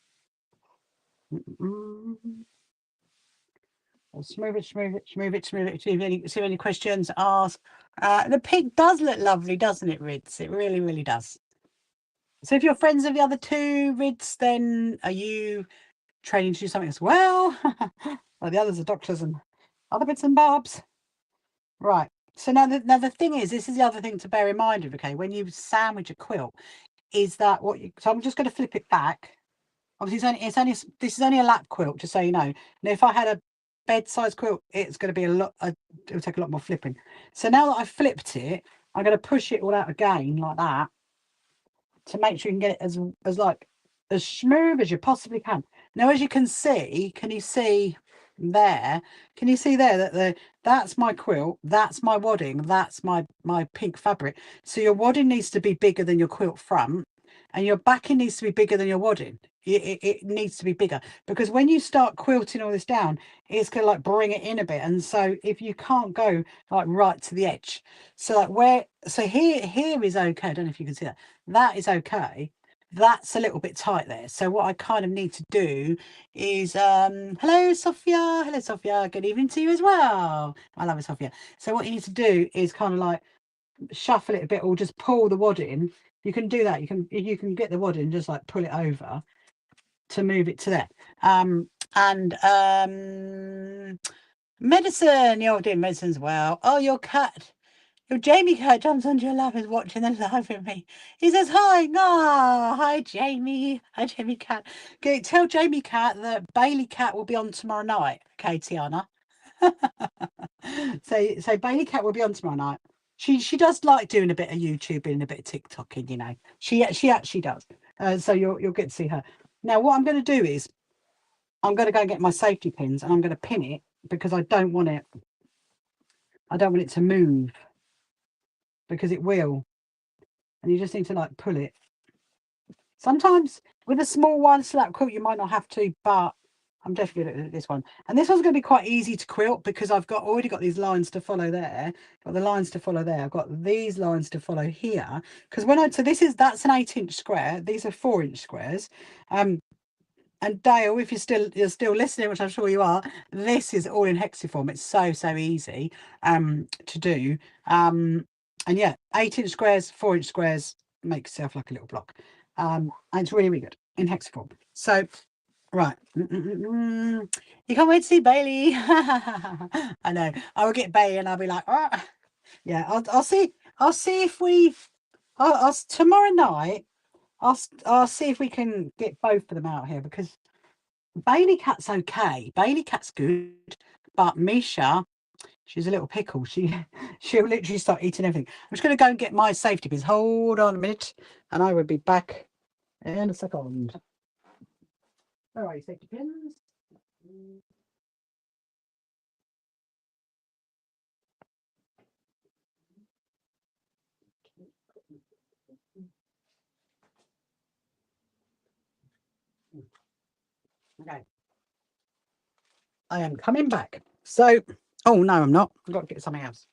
Smooth it. See any questions, ask. The pink does look lovely, doesn't it, Rids? It really, really does. So if you're friends of the other two Rids, then are you training to do something as well? Well, the others are doctors and other bits and bobs. Right. So now the thing is, this is the other thing to bear in mind, okay, when you sandwich a quilt, is that so I'm just going to flip it back. Obviously, this is only a lap quilt, just so you know. And if I had a bed size quilt, it's going to be it'll take a lot more flipping. So now that I've flipped it, I'm going to push it all out again like that, to make sure you can get it as smooth as you possibly can. Now, as you can see, can you see there that that's my quilt, that's my wadding, that's my pink fabric. So your wadding needs to be bigger than your quilt front, and your backing needs to be bigger than your wadding. It needs to be bigger, because when you start quilting all this down, it's going to like bring it in a bit. And so if you can't go like right to the edge, so like here is okay. I don't know if you can see that. That is okay. That's a little bit tight there. So what I kind of need to do is hello Sophia, good evening to you as well. I love it, Sophia. So what you need to do is kind of like shuffle it a bit, or just pull the wadding. You can do that. You can get the wadding, just like pull it over to move it to there. Medicine, you're doing medicine as well. Oh, your Jamie cat jumps onto your lap, is watching the live with me. He says hi. Hi Jamie. Hi Jamie cat. Okay, tell Jamie cat that Bailey cat will be on tomorrow night. Okay, Tiana. So Bailey cat will be on tomorrow night. She does like doing a bit of YouTubing and a bit of TikToking, you know. She actually does. So you'll get to see her. Now what I'm going to do is I'm going to go and get my safety pins, and I'm going to pin it, because I don't want it to move, because it will. And you just need to like pull it. Sometimes with a small one slap quilt you might not have to, but I'm definitely good at this one. And this one's going to be quite easy to quilt, because I've already got these lines to follow there. Got the lines to follow there. I've got these lines to follow here. Because that's an 8-inch square. These are 4-inch squares. And Dale, if you're still listening, which I'm sure you are, this is all in hexiform. It's so easy to do. And yeah, 8-inch squares, 4-inch squares, make yourself like a little block. And it's really, really good in hexiform. So right. You can't wait to see Bailey. I know. I will get Bailey and I'll be like, oh. Yeah, I'll see if I'll tomorrow night I'll see if we can get both of them out here, because Bailey cat's okay. Bailey cat's good, but Misha, she's a little pickle. She'll literally start eating everything. I'm just going to go and get my safety pins. Hold on a minute, and I will be back in a second. Where are you, safety pins? Okay. I am coming back. So, oh no, I'm not. I've got to get something else.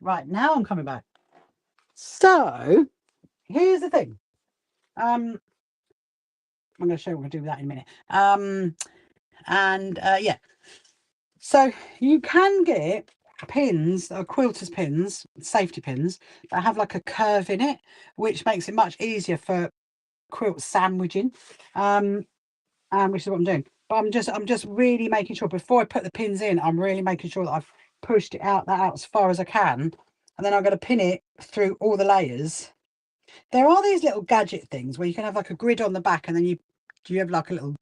Right, now I'm coming back. So, here's the thing. I'm going to show you what I'm going to do with that in a minute. Yeah, so you can get pins that are quilters pins, safety pins, that have like a curve in it, which makes it much easier for quilt sandwiching, which is what I'm doing. But I'm just really making sure before I put the pins in, I'm really making sure that I've pushed it out as far as I can, and then I'm going to pin it through all the layers. There are these little gadget things where you can have like a grid on the back, and then you have like a little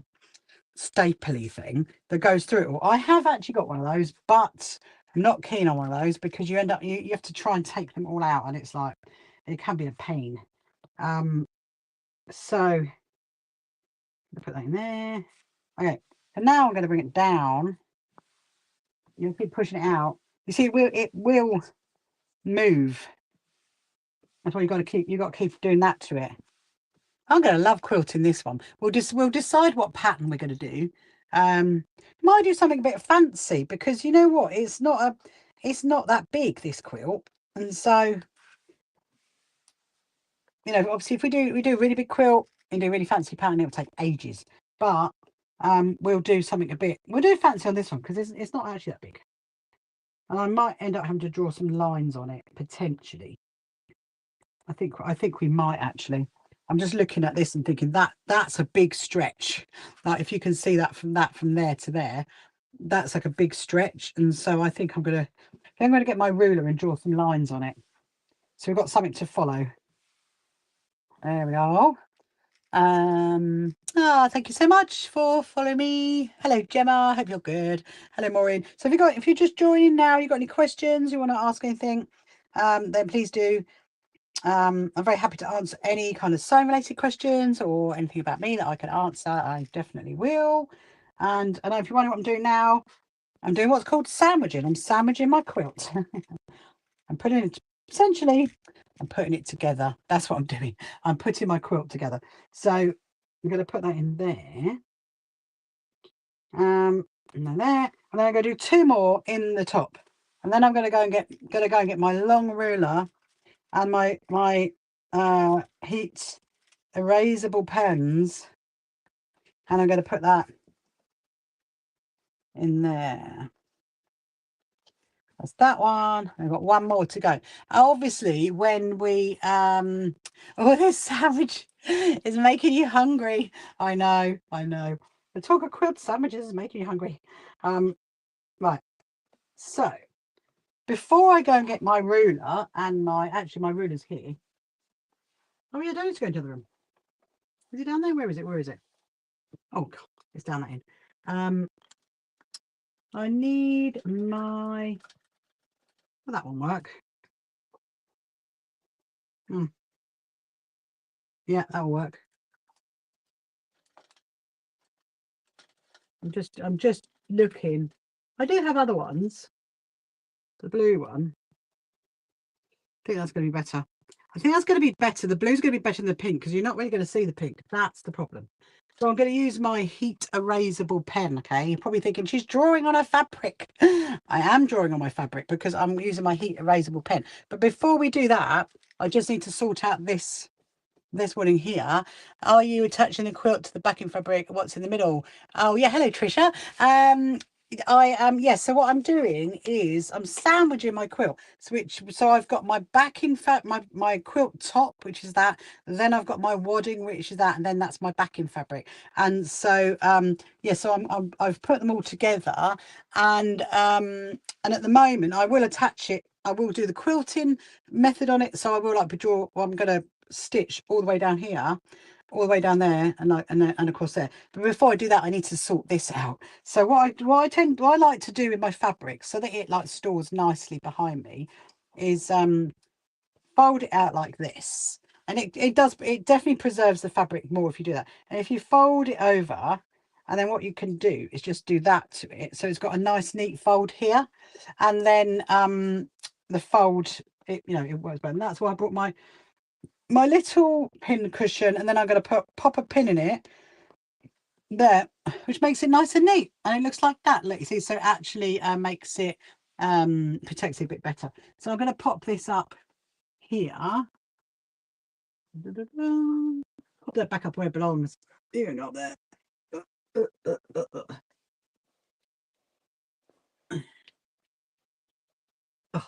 stapley thing that goes through it all. I have actually got one of those, but I'm not keen on one of those because you end up you have to try and take them all out, and it's like it can be a pain. So put that in there. Okay, and now I'm going to bring it down. You keep pushing it out. You see, it will move. That's why you got to keep doing that to it. I'm going to love quilting this one. We'll decide what pattern we're going to do. Might do something a bit fancy, because you know what? It's not that big, this quilt, and so you know, obviously, if we do a really big quilt and do a really fancy pattern, it'll take ages. But we'll do something we'll do fancy on this one because it's not actually that big, and I might end up having to draw some lines on it potentially. I think we might actually. I'm just looking at this and thinking that's a big stretch. Like if you can see that from there to there, that's like a big stretch. And so I think I'm gonna get my ruler and draw some lines on it. So we've got something to follow. There we go. Thank you so much for following me. Hello Gemma, I hope you're good. Hello Maureen. So if you're just joining now, you got any questions, you want to ask anything, then please do. I'm very happy to answer any kind of sewing related questions or anything about me that I can answer. I definitely will. And if you wonder what I'm doing now, I'm doing what's called sandwiching. I'm sandwiching my quilt. I'm putting it together. That's what I'm doing. I'm putting my quilt together. So I'm going to put that in there. And then there. And then I'm going to do 2 more in the top. And then I'm going to go and get my long ruler and my heat erasable pens, and I'm going to put that in there. That's that one. I've got 1 more to go. Obviously, when we this sandwich is making you hungry. I know. The talk of quilt sandwiches is making you hungry. Right. So before I go and get my ruler and my ruler's here. Oh yeah, I don't need to go into the room. Is it down there? Where is it? Oh God, it's down that end. I need my. Will that one work? Yeah, that'll work. I'm just looking. I do have other ones. The blue one. I think that's going to be better. I think that's going to be better. The blue's going to be better than the pink because you're not really going to see the pink. That's the problem. So I'm going to use my heat erasable pen. Okay, you're probably thinking she's drawing on her fabric. I am drawing on my fabric because I'm using my heat erasable pen. But before we do that, I just need to sort out this one in here. Are you attaching the quilt to the backing fabric? What's in the middle? Oh yeah, hello Trisha. I am, yes. So what I'm doing is I'm sandwiching my quilt, so I've got my backing my quilt top, which is that, then I've got my wadding, which is that, and then that's my backing fabric. And so yeah, so I've put them all together, and at the moment I will attach it. I will do the quilting method on it, so I will I'm going to stitch all the way down here, all the way down there, and across there. But before I do that, I need to sort this out. So what I like to do with my fabric, so that it like stores nicely behind me, is fold it out like this, and it definitely preserves the fabric more if you do that. And if you fold it over, and then what you can do is just do that to it, so it's got a nice neat fold here, and then the fold, it works better. And that's why I brought my little pin cushion, and then I'm going to pop a pin in it there, which makes it nice and neat, and it looks like that. Look, you see, so it actually makes it protects it a bit better. So I'm going to pop this up here. Put pop that back up where it belongs. You're not there. Oh,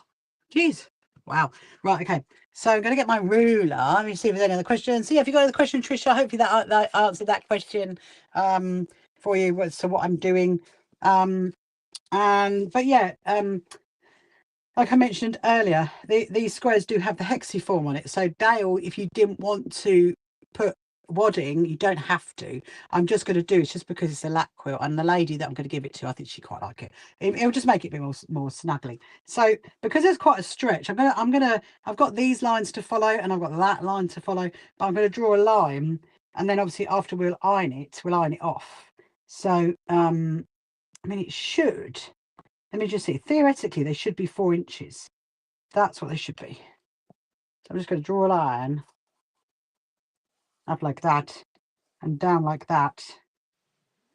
jeez. Wow. Right, okay. So I'm going to get my ruler. Let me see if there's any other questions. So yeah, if you got another question, Trisha, hopefully that answered that question for you. So what I'm doing. But yeah, like I mentioned earlier, these squares do have the hexiform on it. So Dale, if you didn't want to put wadding, you don't have to. I'm just going to do it just because it's a lap quilt, and the lady that I'm going to give it to, I think she quite like it. It'll just make it a bit more snuggly. So because there's quite a stretch, I've got these lines to follow, and I've got that line to follow, but I'm going to draw a line, and then obviously after we'll iron it off. So I mean, it should. Let me just see. Theoretically, they should be 4 inches. That's what they should be. So I'm just going to draw a line up like that and down like that.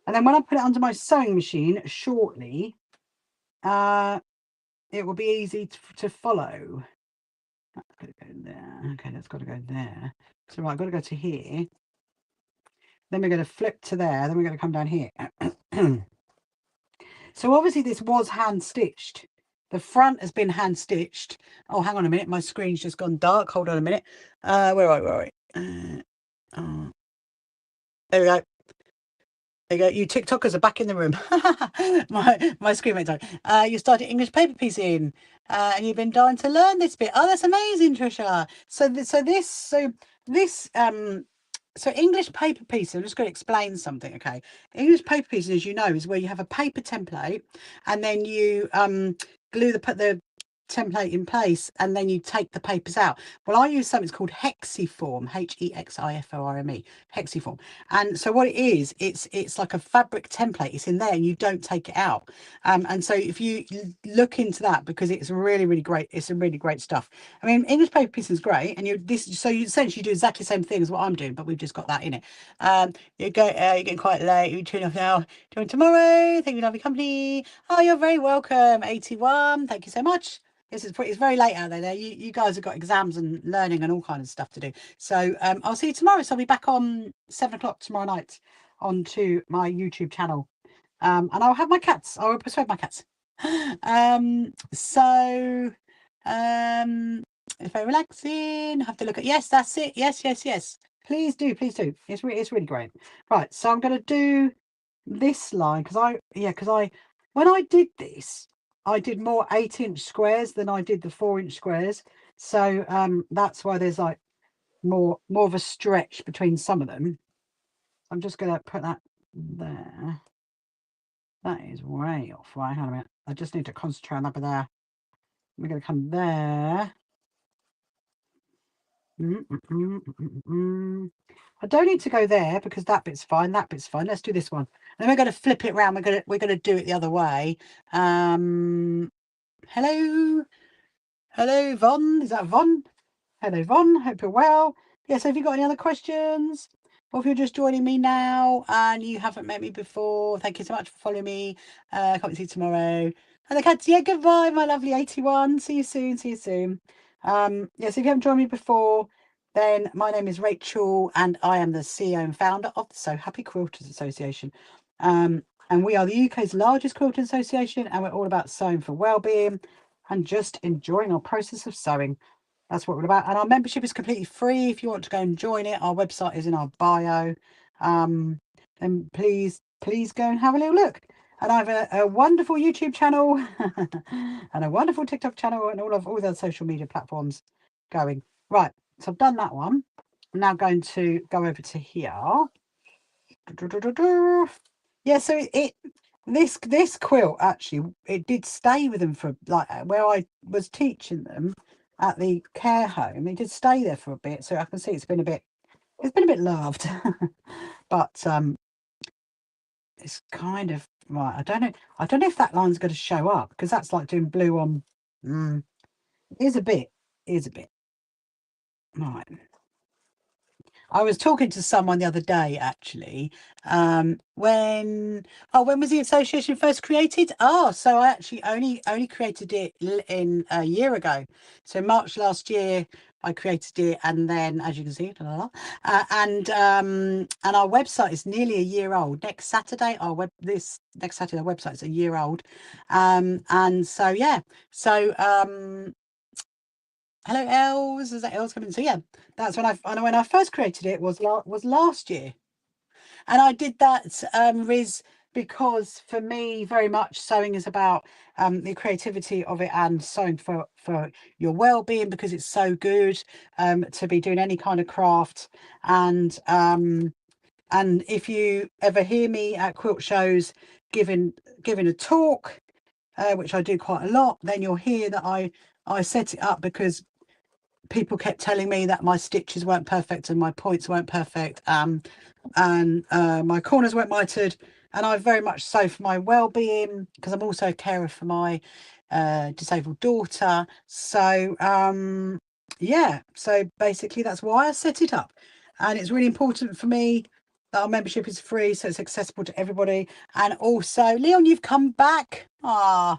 And then when I put it under my sewing machine shortly, it will be easy to follow. That's got to go there. Okay, that's got to go there. So right, I've got to go to here. Then we're going to flip to there. Then we're going to come down here. So obviously this was hand stitched. The front has been hand stitched. Oh, hang on a minute. My screen's just gone dark. Hold on a minute. Where are we? There we go. There you go. You TikTokers are back in the room. my screen went dark. You started English paper piecing, and you've been dying to learn this bit. Oh, that's amazing, Trisha. So English paper piecing, I'm just going to explain something, okay? English paper piecing, as you know, is where you have a paper template and then you glue the template in place and then you take the papers out. Well, I use something called hexiform, Hexiform, hexiform. And so what it is, it's like a fabric template. It's in there and you don't take it out. And so if you look into that, because it's really, really great, it's some really great stuff. I mean, English paper piecing is great, and you essentially do exactly the same thing as what I'm doing, but we've just got that in it. You're getting quite late. You turn off now. Join tomorrow. Thank you, lovely company. Oh, you're very welcome. 81. Thank you so much. It's very late out there. You guys have got exams and learning and all kinds of stuff to do. So I'll see you tomorrow. So I'll be back on 7 o'clock tomorrow night onto my YouTube channel. And I'll have my cats. I will persuade my cats. It's very relaxing. Have to look at, yes, that's it. Yes. Please do. It's really great. Right. So I'm going to do this line because when I did this, I did more 8-inch squares than I did the 4-inch squares. So that's why there's like more of a stretch between some of them. I'm just going to put that there. That is way off. Right, hang on a minute. I just need to concentrate on that bit there. We're going to come there. I don't need to go there because that bit's fine. That bit's fine. Let's do this one. And then we're going to flip it around. We're going to do it the other way. Hello, Von. Is that Von? Hello, Von. Hope you're well. Yeah. So, have you got any other questions? Or if you're just joining me now and you haven't met me before, thank you so much for following me. Can't see you tomorrow. And the cats, yeah, goodbye, my lovely 81. See you soon. So if you haven't joined me before, then my name is Rachel and I am the CEO and founder of the So Happy Quilters Association. And we are the UK's largest quilting association, and we're all about sewing for well-being and just enjoying our process of sewing. That's what we're about. And our membership is completely free. If you want to go and join it, our website is in our bio. Then please go and have a little look. And I have a wonderful YouTube channel and a wonderful TikTok channel and all the social media platforms going. Right, so I've done that one. I'm now going to go over to here. Yeah, so this quilt actually, it did stay with them for like where I was teaching them at the care home. It did stay there for a bit, so I can see it's been a bit loved. But it's kind of right. I don't know if that line's going to show up because that's like doing blue on. Is a bit. Right. I was talking to someone the other day, actually. When was the association first created? Oh, so I actually only created it in a year ago. So March last year I created it, and then, as you can see, and our website is nearly a year old. Next Saturday, this next Saturday, our website is a year old, and so yeah, so hello Els, is that Els coming? So yeah, that's when I first created it was last year, and I did that, Riz, because for me, very much sewing is about the creativity of it, and sewing for your well-being, because it's so good to be doing any kind of craft. And if you ever hear me at quilt shows giving a talk, which I do quite a lot, then you'll hear that I set it up because people kept telling me that my stitches weren't perfect and my points weren't perfect, and my corners weren't mitered, and I very much so, for my well-being, because I'm also a carer for my disabled daughter. So yeah, so basically that's why I set it up, and it's really important for me that our membership is free, so it's accessible to everybody. And also, Leon, you've come back. 1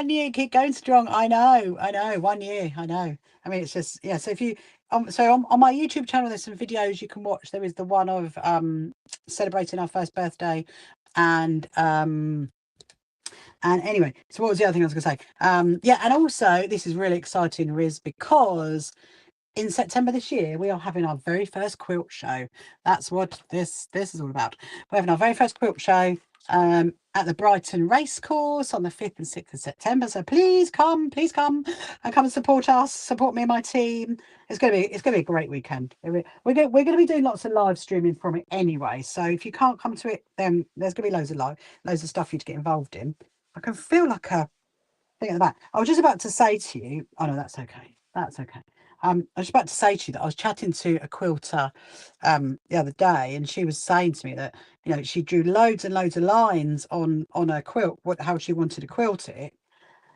year, keep going strong. I know, 1 year, I know. I mean, it's just, yeah. So if you so on my YouTube channel, there's some videos you can watch. There is the one of celebrating our first birthday, and anyway, so what was the other thing I was gonna say? Yeah, and also this is really exciting, Riz, because in September this year, we are having our very first quilt show. That's what this is all about. We're having our very first quilt show at the Brighton Racecourse on the 5th and 6th of September. So please come and support us, support me and my team. It's gonna be a great weekend. We're gonna be doing lots of live streaming from it anyway. So if you can't come to it, then there's gonna be loads of stuff for you to get involved in. I can feel like a thing at the back. I was just about to say to you, oh no, that's okay. That's okay. I was about to say to you that I was chatting to a quilter the other day, and she was saying to me that, you know, she drew loads and loads of lines on her quilt, how she wanted to quilt it.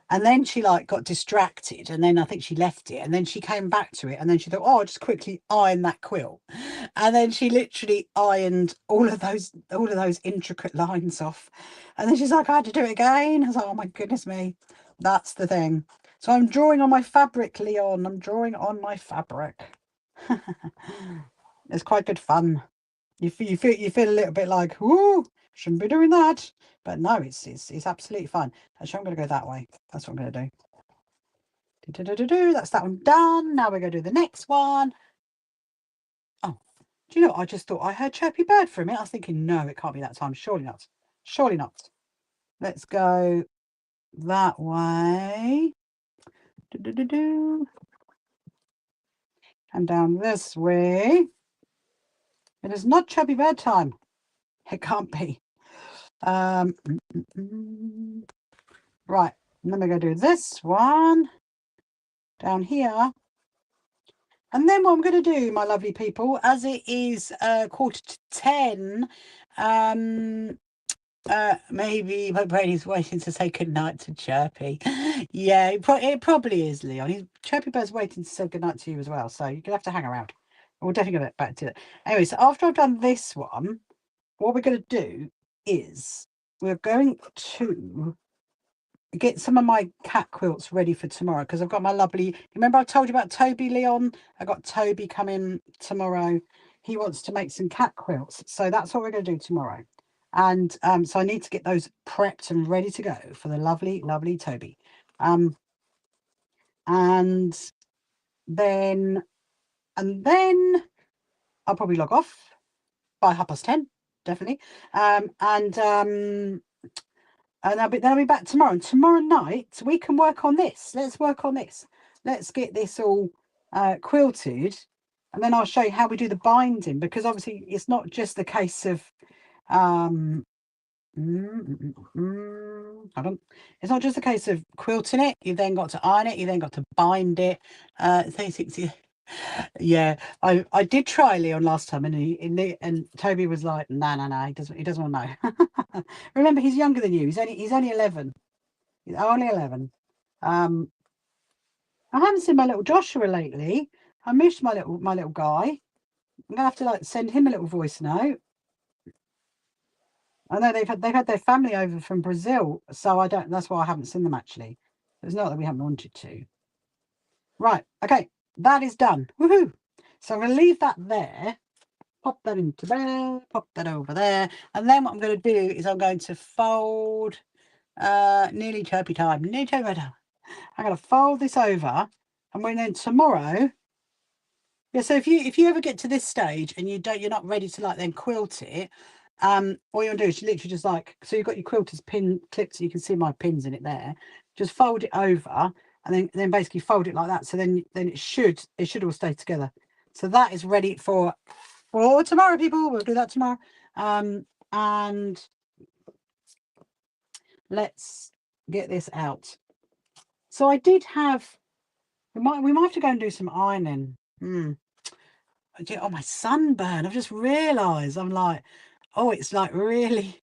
And then she like got distracted, and then I think she left it, and then she came back to it, and then she thought, oh, I'll just quickly iron that quilt. And then she literally ironed all of those intricate lines off. And then she's like, I had to do it again. I was like, oh my goodness me. That's the thing. So I'm drawing on my fabric, Leon. I'm drawing on my fabric. It's quite good fun. You feel a little bit like, ooh, shouldn't be doing that. But no, it's absolutely fine. Actually, I'm going to go that way. That's what I'm going to do. That's that one done. Now we're going to do the next one. Oh, do you know what? I just thought I heard Chirpy Bird for a minute. I was thinking, no, it can't be that time. Surely not. Surely not. Let's go that way. And down this way. It is not Chirpy Bird time. It can't be. Right, and then we're going to do this one down here. And then what I'm going to do, my lovely people, as it is 9:45, maybe my brain is waiting to say goodnight to Chirpy. Yeah, it probably is, Leon. Chirpy Bird's waiting to say goodnight to you as well, so you're going to have to hang around. We'll definitely get back to it. Anyway, so after I've done this one, what we're going to do is we're going to get some of my cat quilts ready for tomorrow, because I've got my lovely, remember I told you about Toby, Leon? I got Toby coming tomorrow. He wants to make some cat quilts, so that's what we're going to do tomorrow. And so I need to get those prepped and ready to go for the lovely Toby. And then I'll probably log off by 10:30, definitely. And then I'll be back tomorrow. And tomorrow night we can work on this. Let's work on this. Let's get this all quilted, and then I'll show you how we do the binding, because obviously it's not just the case of it's not just a case of quilting it. You then got to iron it. You then got to bind it. Yeah, I did try Leon last time, and Toby was like, no, he doesn't want to know. Remember, he's younger than you. He's only 11. He's only 11. I haven't seen my little Joshua lately. I missed my little guy. I'm gonna have to like send him a little voice note. I know they've had their family over from Brazil, so that's why I haven't seen them actually. It's not that we haven't wanted to. Right, okay. that is done. Woohoo! So I'm going to leave that there. Pop that into there, pop that over there, and then what I'm going to do is I'm going to fold. Nearly chirpy time. Nearly chirpy time. I'm going to fold this over, and then tomorrow. Yeah. So if you ever get to this stage and you're not ready to like then quilt it, all you'll do is you literally just like, so you've got your quilter's pin clips. You can see my pins in it there. Just fold it over, and then basically fold it like that. So then it should all stay together. So that is ready for tomorrow, people. We'll do that tomorrow. And let's get this out. So I did have, we might have to go and do some ironing. Oh, my sunburn. I've just realised. I'm like, oh, it's like really,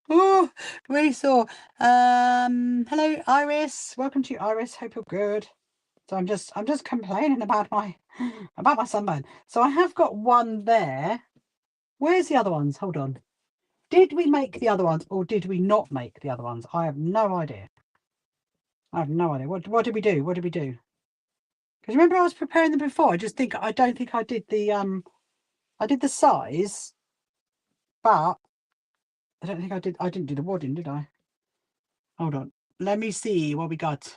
oh, really sore. Hello, Iris. Welcome to you, Iris. Hope you're good. So I'm just complaining about my sunburn. So I have got one there. Where's the other ones? Hold on. Did we make the other ones or did we not make the other ones? I have no idea. What did we do? What did we do? Because remember I was preparing them before. I don't think I did the I did the size, but I don't think I didn't do the wadding, did I? Hold on. Let me see what we got.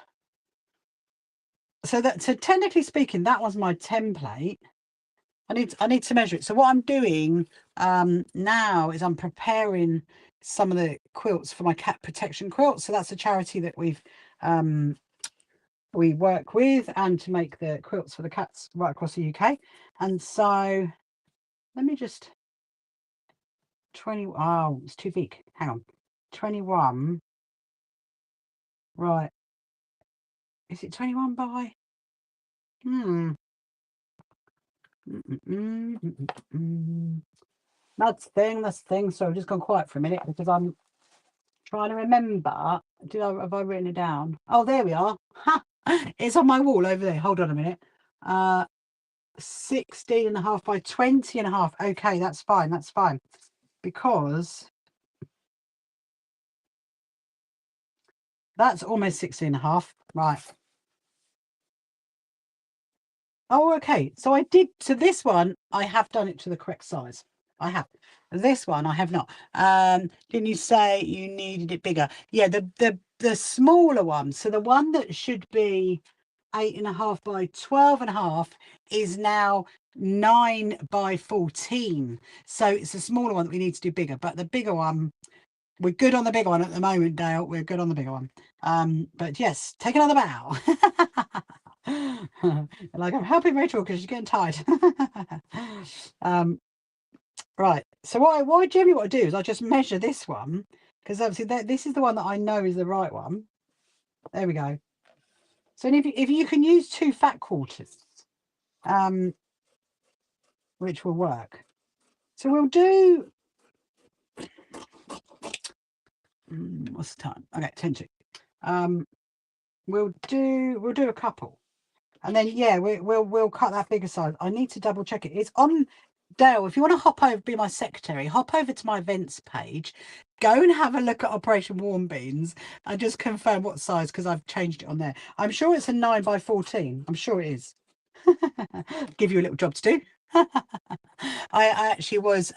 So technically speaking, that was my template. I need to measure it. So what I'm doing now is I'm preparing some of the quilts for my cat protection quilt. So that's a charity that we work with, and to make the quilts for the cats right across the UK. And so let me just 20. Oh, it's too big. Hang on. 21. Right. Is it 21 by? That's the thing. So I've just gone quiet for a minute because I'm trying to remember. Have I written it down? Oh, there we are. Ha! It's on my wall over there. Hold on a minute. 16.5 by 20.5. Okay, that's fine. That's fine. Because that's almost 16.5. Right. Oh, okay. So I did to this one. I have done it to the correct size. I have. This one I have not. Didn't you say you needed it bigger? Yeah, the smaller one. So the one that should be 8.5 by 12.5 is now 9 by 14. So it's a smaller one that we need to do bigger. But the bigger one, we're good on the bigger one at the moment, Dale. We're good on the bigger one. But yes, take another bow. Like, I'm helping Rachel because she's getting tired. Right. So what generally what I do is I just measure this one, because obviously this is the one that I know is the right one. There we go. So if you can use 2 fat quarters, which will work. So we'll do. What's the time? Okay, 10 to. We'll do a couple. And then, yeah, we'll cut that bigger size. I need to double check it. It's on Dale. If you want to hop over, be my secretary, hop over to my events page, go and have a look at Operation Warm Beans and just confirm what size, because I've changed it on there. I'm sure it's a 9 by 14. I'm sure it is. Give you a little job to do. I actually was.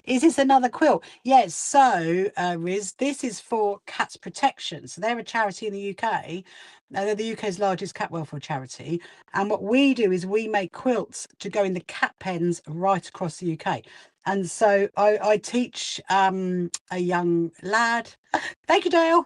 Is this another quilt? Yes. So, Riz, this is for Cats Protection. So they're a charity in the UK. They're the UK's largest cat welfare charity. And what we do is we make quilts to go in the cat pens right across the UK. And so I teach a young lad. Thank you, Dale.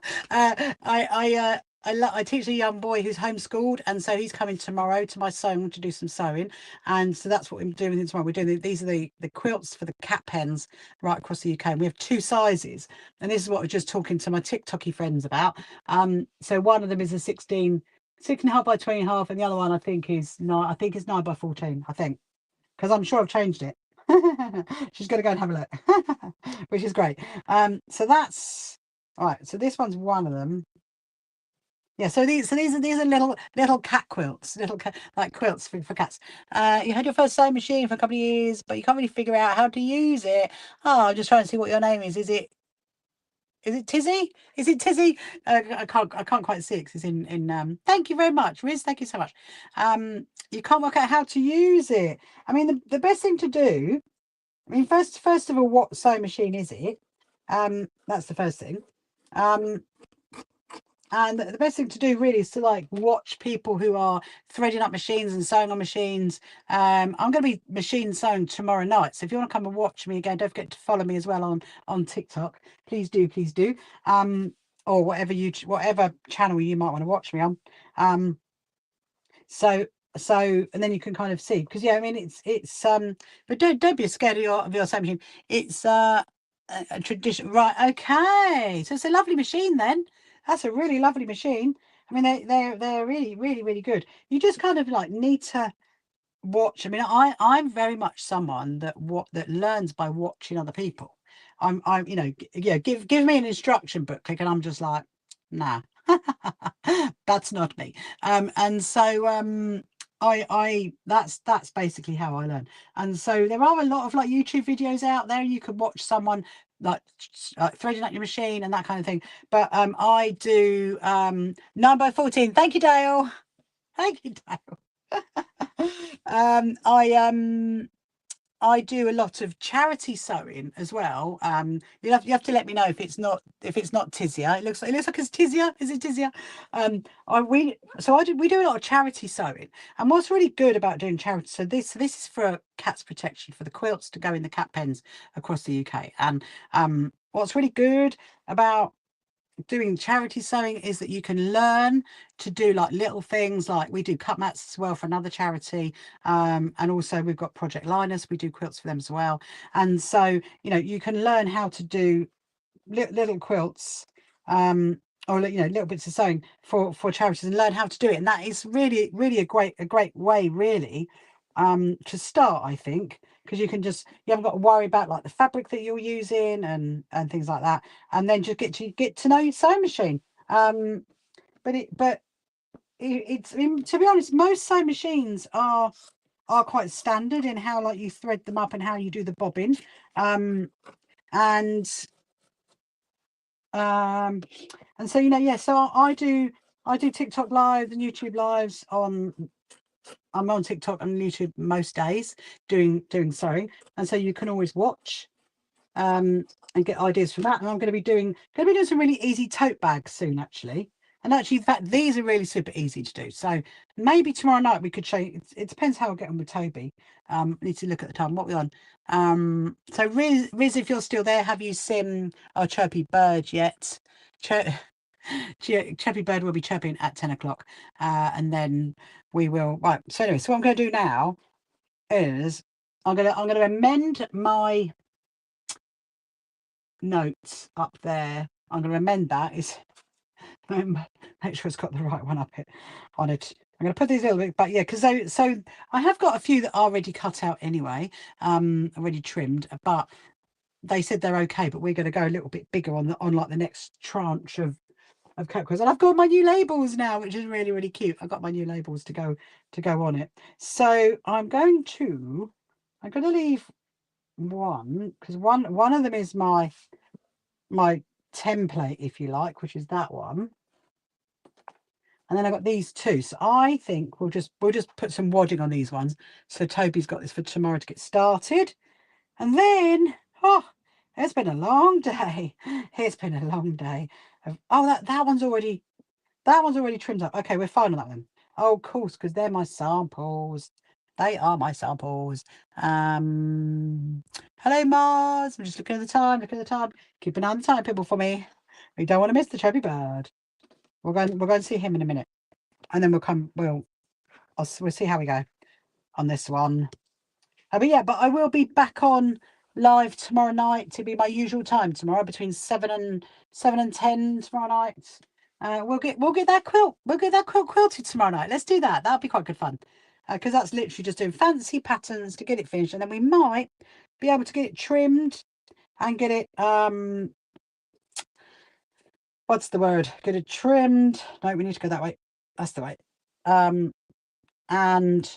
I teach a young boy who's homeschooled, and so he's coming tomorrow to my sewing to do some sewing, and so that's what we're doing with him tomorrow. We're doing these are the quilts for the cat pens right across the UK, and we have 2 sizes, and this is what I was just talking to my TikToky friends about. So one of them is a 6.5 by 20.5, and the other one I think is 9. I think it's 9 by 14. I think, because I'm sure I've changed it. She's going to go and have a look, which is great. So that's all right. So this one's one of them. Yeah, so these are little cat quilts, like quilts for cats. You had your first sewing machine for a couple of years, but you can't really figure out how to use it. Oh, I'm just trying to see what your name is. Is Is it Tizzy? Is it Tizzy? I can't quite see it 'cause it's in. Thank you very much, Riz. Thank you so much. You can't work out how to use it. I mean, the best thing to do. I mean, first of all, what sewing machine is it? That's the first thing. And the best thing to do really is to like watch people who are threading up machines and sewing on machines. I'm going to be machine sewing tomorrow night, so if you want to come and watch me again, don't forget to follow me as well on TikTok. Please do, please do. Or whatever channel you might want to watch me on. So and then you can kind of see, because yeah, I mean it's but don't be scared of your sewing machine. It's a tradition, right? Okay, so it's a lovely machine then. That's a really lovely machine. I mean, they're really good. You just kind of like need to watch. I mean, I'm very much someone that learns by watching other people. I'm yeah, give me an instruction booklet and I'm just like, nah. That's not me. And so I that's basically how I learn. And so there are a lot of like YouTube videos out there. You could watch someone like threading up your machine and that kind of thing. But I do number 14. Thank you, Dale. Thank you, Dale. I do a lot of charity sewing as well. You have to let me know if it's not Tizia. It looks like it's Tizia. Is it Tizia? We do a lot of charity sewing. And what's really good about doing charity, so this is for cats protection, for the quilts to go in the cat pens across the UK. And what's really good about doing charity sewing is that you can learn to do like little things, like we do cut mats as well for another charity, and also we've got Project Linus, we do quilts for them as well. And so you can learn how to do little quilts, or little bits of sewing for charities, and learn how to do it. And that is really a great way really to start, I think, because you haven't got to worry about like the fabric that you're using and things like that, and then just get to know your sewing machine. But it's, I mean, to be honest, most sewing machines are quite standard in how like you thread them up and how you do the bobbin. And so yeah, so I do TikTok lives and YouTube lives I'm on TikTok and YouTube most days doing sewing, and so you can always watch and get ideas from that. And I'm going to be doing some really easy tote bags soon, actually. And actually, in fact, these are really super easy to do. So maybe tomorrow night we could show you. It depends how I get on with Toby. Need to look at the time. What we're on. So Riz, if you're still there, have you seen our chirpy bird yet? Chirpy bird will be chirping at 10 o'clock, and then we will. Right. So anyway, so what I'm going to do now is I'm going to amend my notes up there. I'm going to amend that. Make sure it's got the right one up on it. I'm going to put these a little bit, but yeah, because so I have got a few that are already cut out anyway, already trimmed, but they said they're okay. But we're going to go a little bit bigger on like the next tranche of cat quilts. And I've got my new labels now, which is really cute. I've got my new labels to go on it. So I'm going to leave one, because one of them is my template, if you like, which is that one. And then I've got these two. So I think we'll just put some wadding on these ones. So Toby's got this for tomorrow to get started. And then, it's been a long day. It's been a long day. That one's already trimmed up. Okay, we're fine on that one. Oh, of course, because they're my samples. They are my samples. Hello, Mars. I'm just looking at the time. Keep an eye on the time, people, for me. We don't want to miss the chubby bird. We're going to see him in a minute, and then we'll see how we go on this one. But yeah, but I will be back on live tomorrow night to be my usual time tomorrow, between 7 and 10 tomorrow night. We'll get that quilt quilted tomorrow night. Let's do that. That'll be quite good fun, because that's literally just doing fancy patterns to get it finished, and then we might be able to get it trimmed and get it what's the word? Get it trimmed. No, we need to go that way. That's the way. And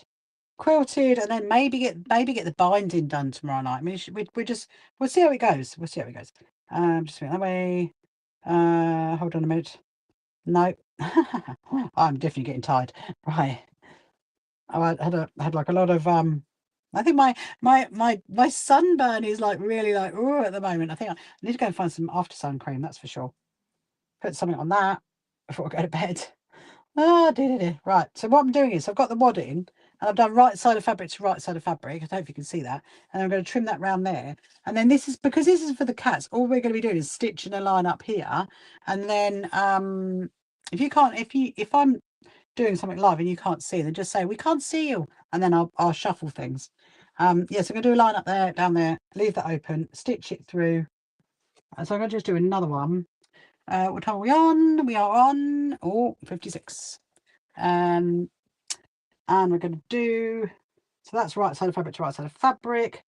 quilted, and then maybe get the binding done tomorrow night. I mean, we'll see how it goes. Just that way. Hold on a minute. No, I'm definitely getting tired. Right. I had like a lot of I think my sunburn is like really like oh at the moment. I think I need to go and find some after sun cream, that's for sure. Put something on that before I go to bed. Ah, dear. Right. So what I'm doing is I've got the wadding and I've done right side of fabric to right side of fabric. I don't know if you can see that. And I'm going to trim that round there. And then this is because this is for the cats. All we're going to be doing is stitching a line up here. And then if I'm doing something live and you can't see, then just say we can't see you, and then I'll shuffle things. Yes, I'm going to do a line up there, down there, leave that open, stitch it through. So I'm going to just do another one. What time are we on? We are on 56. And we're going to do, so that's right side of fabric to right side of fabric.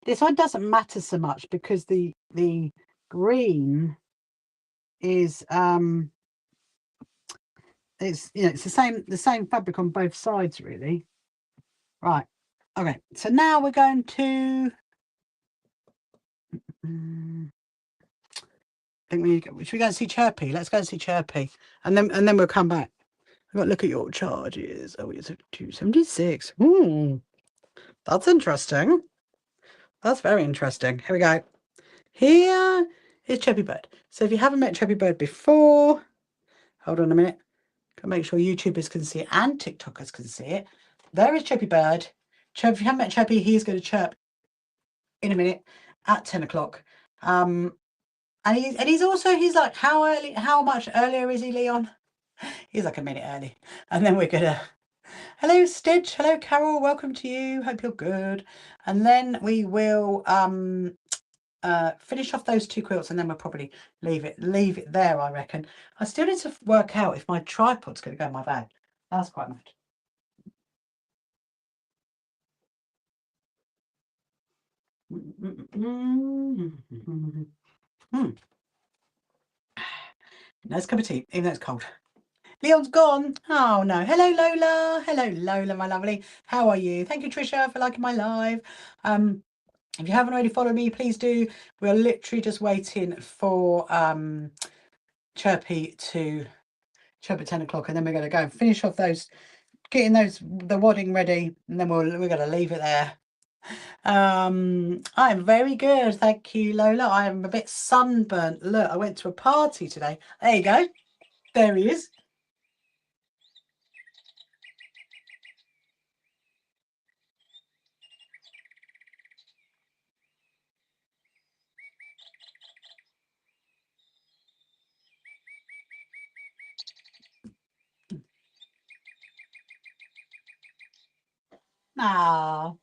This one doesn't matter so much because the green is it's it's the same fabric on both sides really. Right. Okay. So now we're going to I think should we go and see Chirpy? Let's go and see Chirpy. And then we'll come back. I've got to look at your charges. Oh, it's 276. That's interesting. That's very interesting. Here we go. Here is Chirpy Bird. So if you haven't met Chirpy Bird before, hold on a minute. Can make sure YouTubers can see it and TikTokers can see it. There is Chirpy Bird. Chirp, if you haven't met Chirpy, he's going to chirp in a minute at 10 o'clock. And he's also, he's like, how much earlier is he, Leon? He's like a minute early. And then we're gonna, hello Stitch, hello Carol, welcome to you, hope you're good. And then we will finish off those two quilts and then we'll probably leave it there, I reckon. I still need to work out if my tripod's gonna go in my bag. That's quite much. Nice cup of tea, even though it's cold. Leon's gone. Oh no. Hello Lola. Hello Lola, my lovely. How are you? Thank you, Trisha, for liking my live. If you haven't already followed me, please do. We're literally just waiting for Chirpy to chirp at 10 o'clock, and then we're going to go and finish off those, getting the wadding ready, and then we're going to leave it there. I'm very good, thank you, Lola. I am a bit sunburnt. Look, I went to a party today. There you go. There he is. Ah,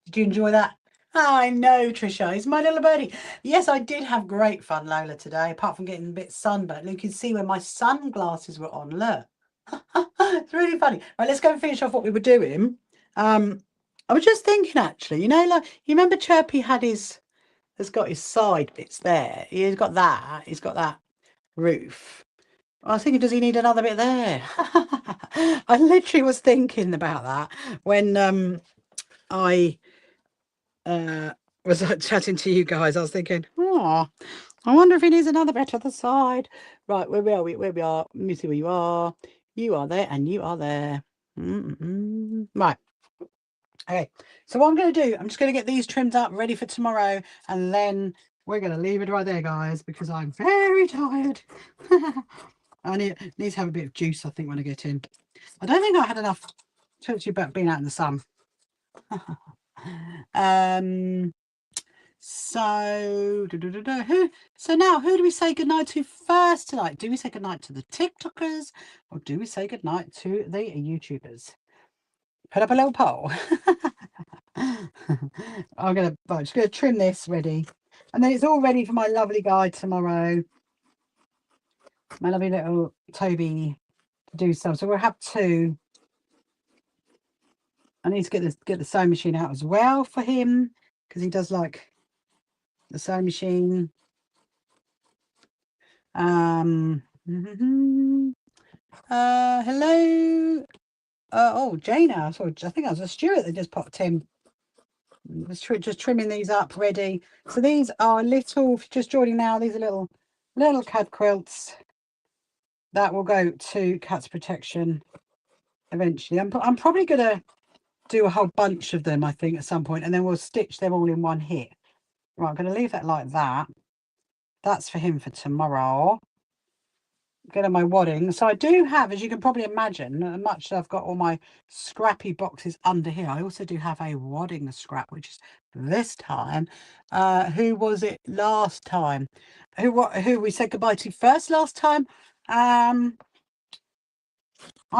did you enjoy that? I know, Trisha. It's my little birdie. Yes, I did have great fun, Lola, today, apart from getting a bit sunburnt. You can see where my sunglasses were on. Look. It's really funny. Right, let's go and finish off what we were doing. I was just thinking, actually, like, you remember Chirpy has got his side bits there. He's got that roof. I was thinking, does he need another bit there? I literally was thinking about that when I was chatting to you guys. I was thinking, oh, I wonder if he needs another bit at the side. Right, where we are? Where we are? Let me see where you are. You are there, and you are there. Right. Okay. So what I'm going to do, I'm just going to get these trimmed up, ready for tomorrow, and then we're going to leave it right there, guys, because I'm very tired. I need to have a bit of juice, I think, when I get in. I don't think I had enough. Talk to you about being out in the sun. So now who do we say goodnight to first tonight? Do we say goodnight to the TikTokers or do we say goodnight to the YouTubers? Put up a little poll. I'm just gonna trim this ready, and then it's all ready for my lovely guy tomorrow. My lovely little Toby to do some. So we'll have two. I need to get the sewing machine out as well for him because he does like the sewing machine. Hello. Oh, Jana. I think that was a Stuart that just popped in. Just trimming these up ready. So these are little, if you're just joining now, these are little cat quilts that will go to Cat's Protection eventually. I'm probably going to do a whole bunch of them, I think, at some point, and then we'll stitch them all in one hit. Right, I'm going to leave that like that. That's for him for tomorrow. Get on my wadding. So I do have, as you can probably imagine, much as I've got all my scrappy boxes under here, I also do have a wadding scrap, which is this time. Who was it last time? Who we said goodbye to first last time? I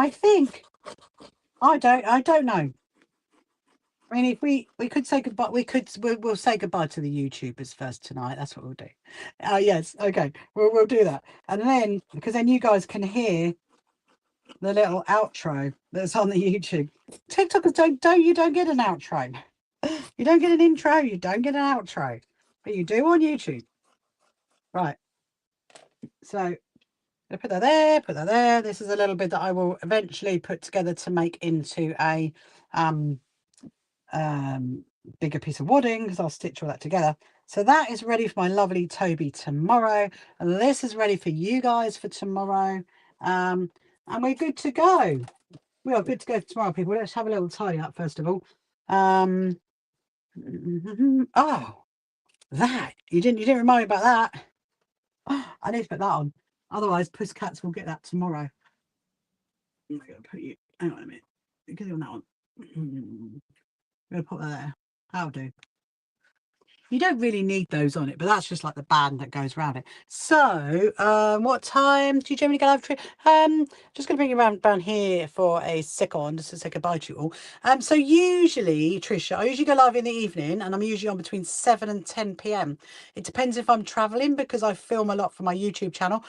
think I don't know. I mean, if we could say goodbye, we'll say goodbye to the YouTubers first tonight. That's what we'll do. Yes, okay, we'll do that, and then because then you guys can hear the little outro that's on the YouTube. TikTokers don't get an outro. You don't get an intro. You don't get an outro, but you do on YouTube. Right. So I put that there. Put that there. This is a little bit that I will eventually put together to make into a bigger piece of wadding because I'll stitch all that together. So that is ready for my lovely Toby tomorrow, and this is ready for you guys for tomorrow, and we're good to go. We are good to go for tomorrow, people. Let's have a little tidy up first of all. Oh, that you didn't remind me about that. Oh, I need to put that on, otherwise pussycats will get that tomorrow. I'm gonna put you, hang on a minute, get you on that one. I'm gonna put that there. That'll do. You don't really need those on it, but that's just like the band that goes around it. So, what time do you generally go live? Just going to bring you around here for a second, just to say goodbye to you all. So usually, Trisha, I usually go live in the evening, and I'm usually on between 7 and 10 p.m. It depends if I'm traveling because I film a lot for my YouTube channel.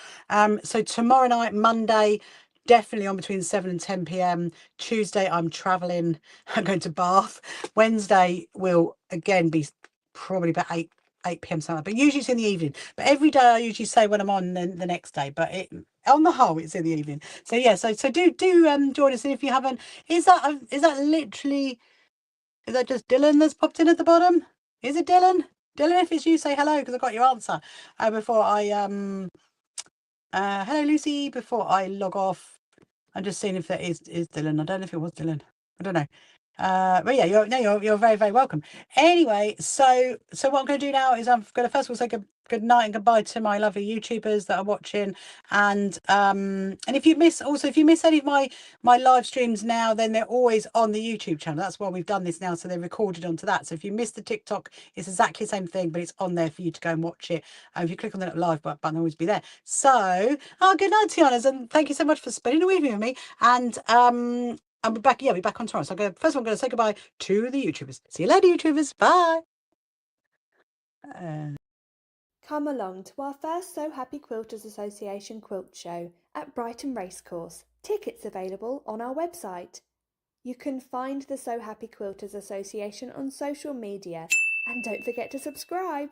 So tomorrow night, Monday, definitely on between 7 and 10 p.m. Tuesday, I'm traveling. I'm going to Bath. Wednesday will again be probably about 8 p.m. something, but usually it's in the evening. But every day I usually say when I'm on the next day, but on the whole it's in the evening. So yeah, so do join us. And if you haven't, is that literally, is that just Dylan that's popped in at the bottom? Is it Dylan? Dylan, if it's you, say hello because I got your answer before I hello Lucy, before I log off. I'm just seeing if that is Dylan. I don't know if it was Dylan. I don't know. But yeah, you're very, very welcome. Anyway, so what I'm going to do now is I'm going to first of all say good night and goodbye to my lovely YouTubers that are watching. And if you miss any of my live streams now, then they're always on the YouTube channel. That's why we've done this now, so they're recorded onto that. So if you missed the TikTok, it's exactly the same thing, but it's on there for you to go and watch it. And if you click on the live button, it'll always be there. So, good night, Tianas, and thank you so much for spending a evening with me. And I'll be back. Yeah, I'll be back on tomorrow. So first of all, I'm going to say goodbye to the YouTubers. See you later, YouTubers. Bye. Come along to our first So Happy Quilters Association quilt show at Brighton Racecourse. Tickets available on our website. You can find the So Happy Quilters Association on social media, and don't forget to subscribe.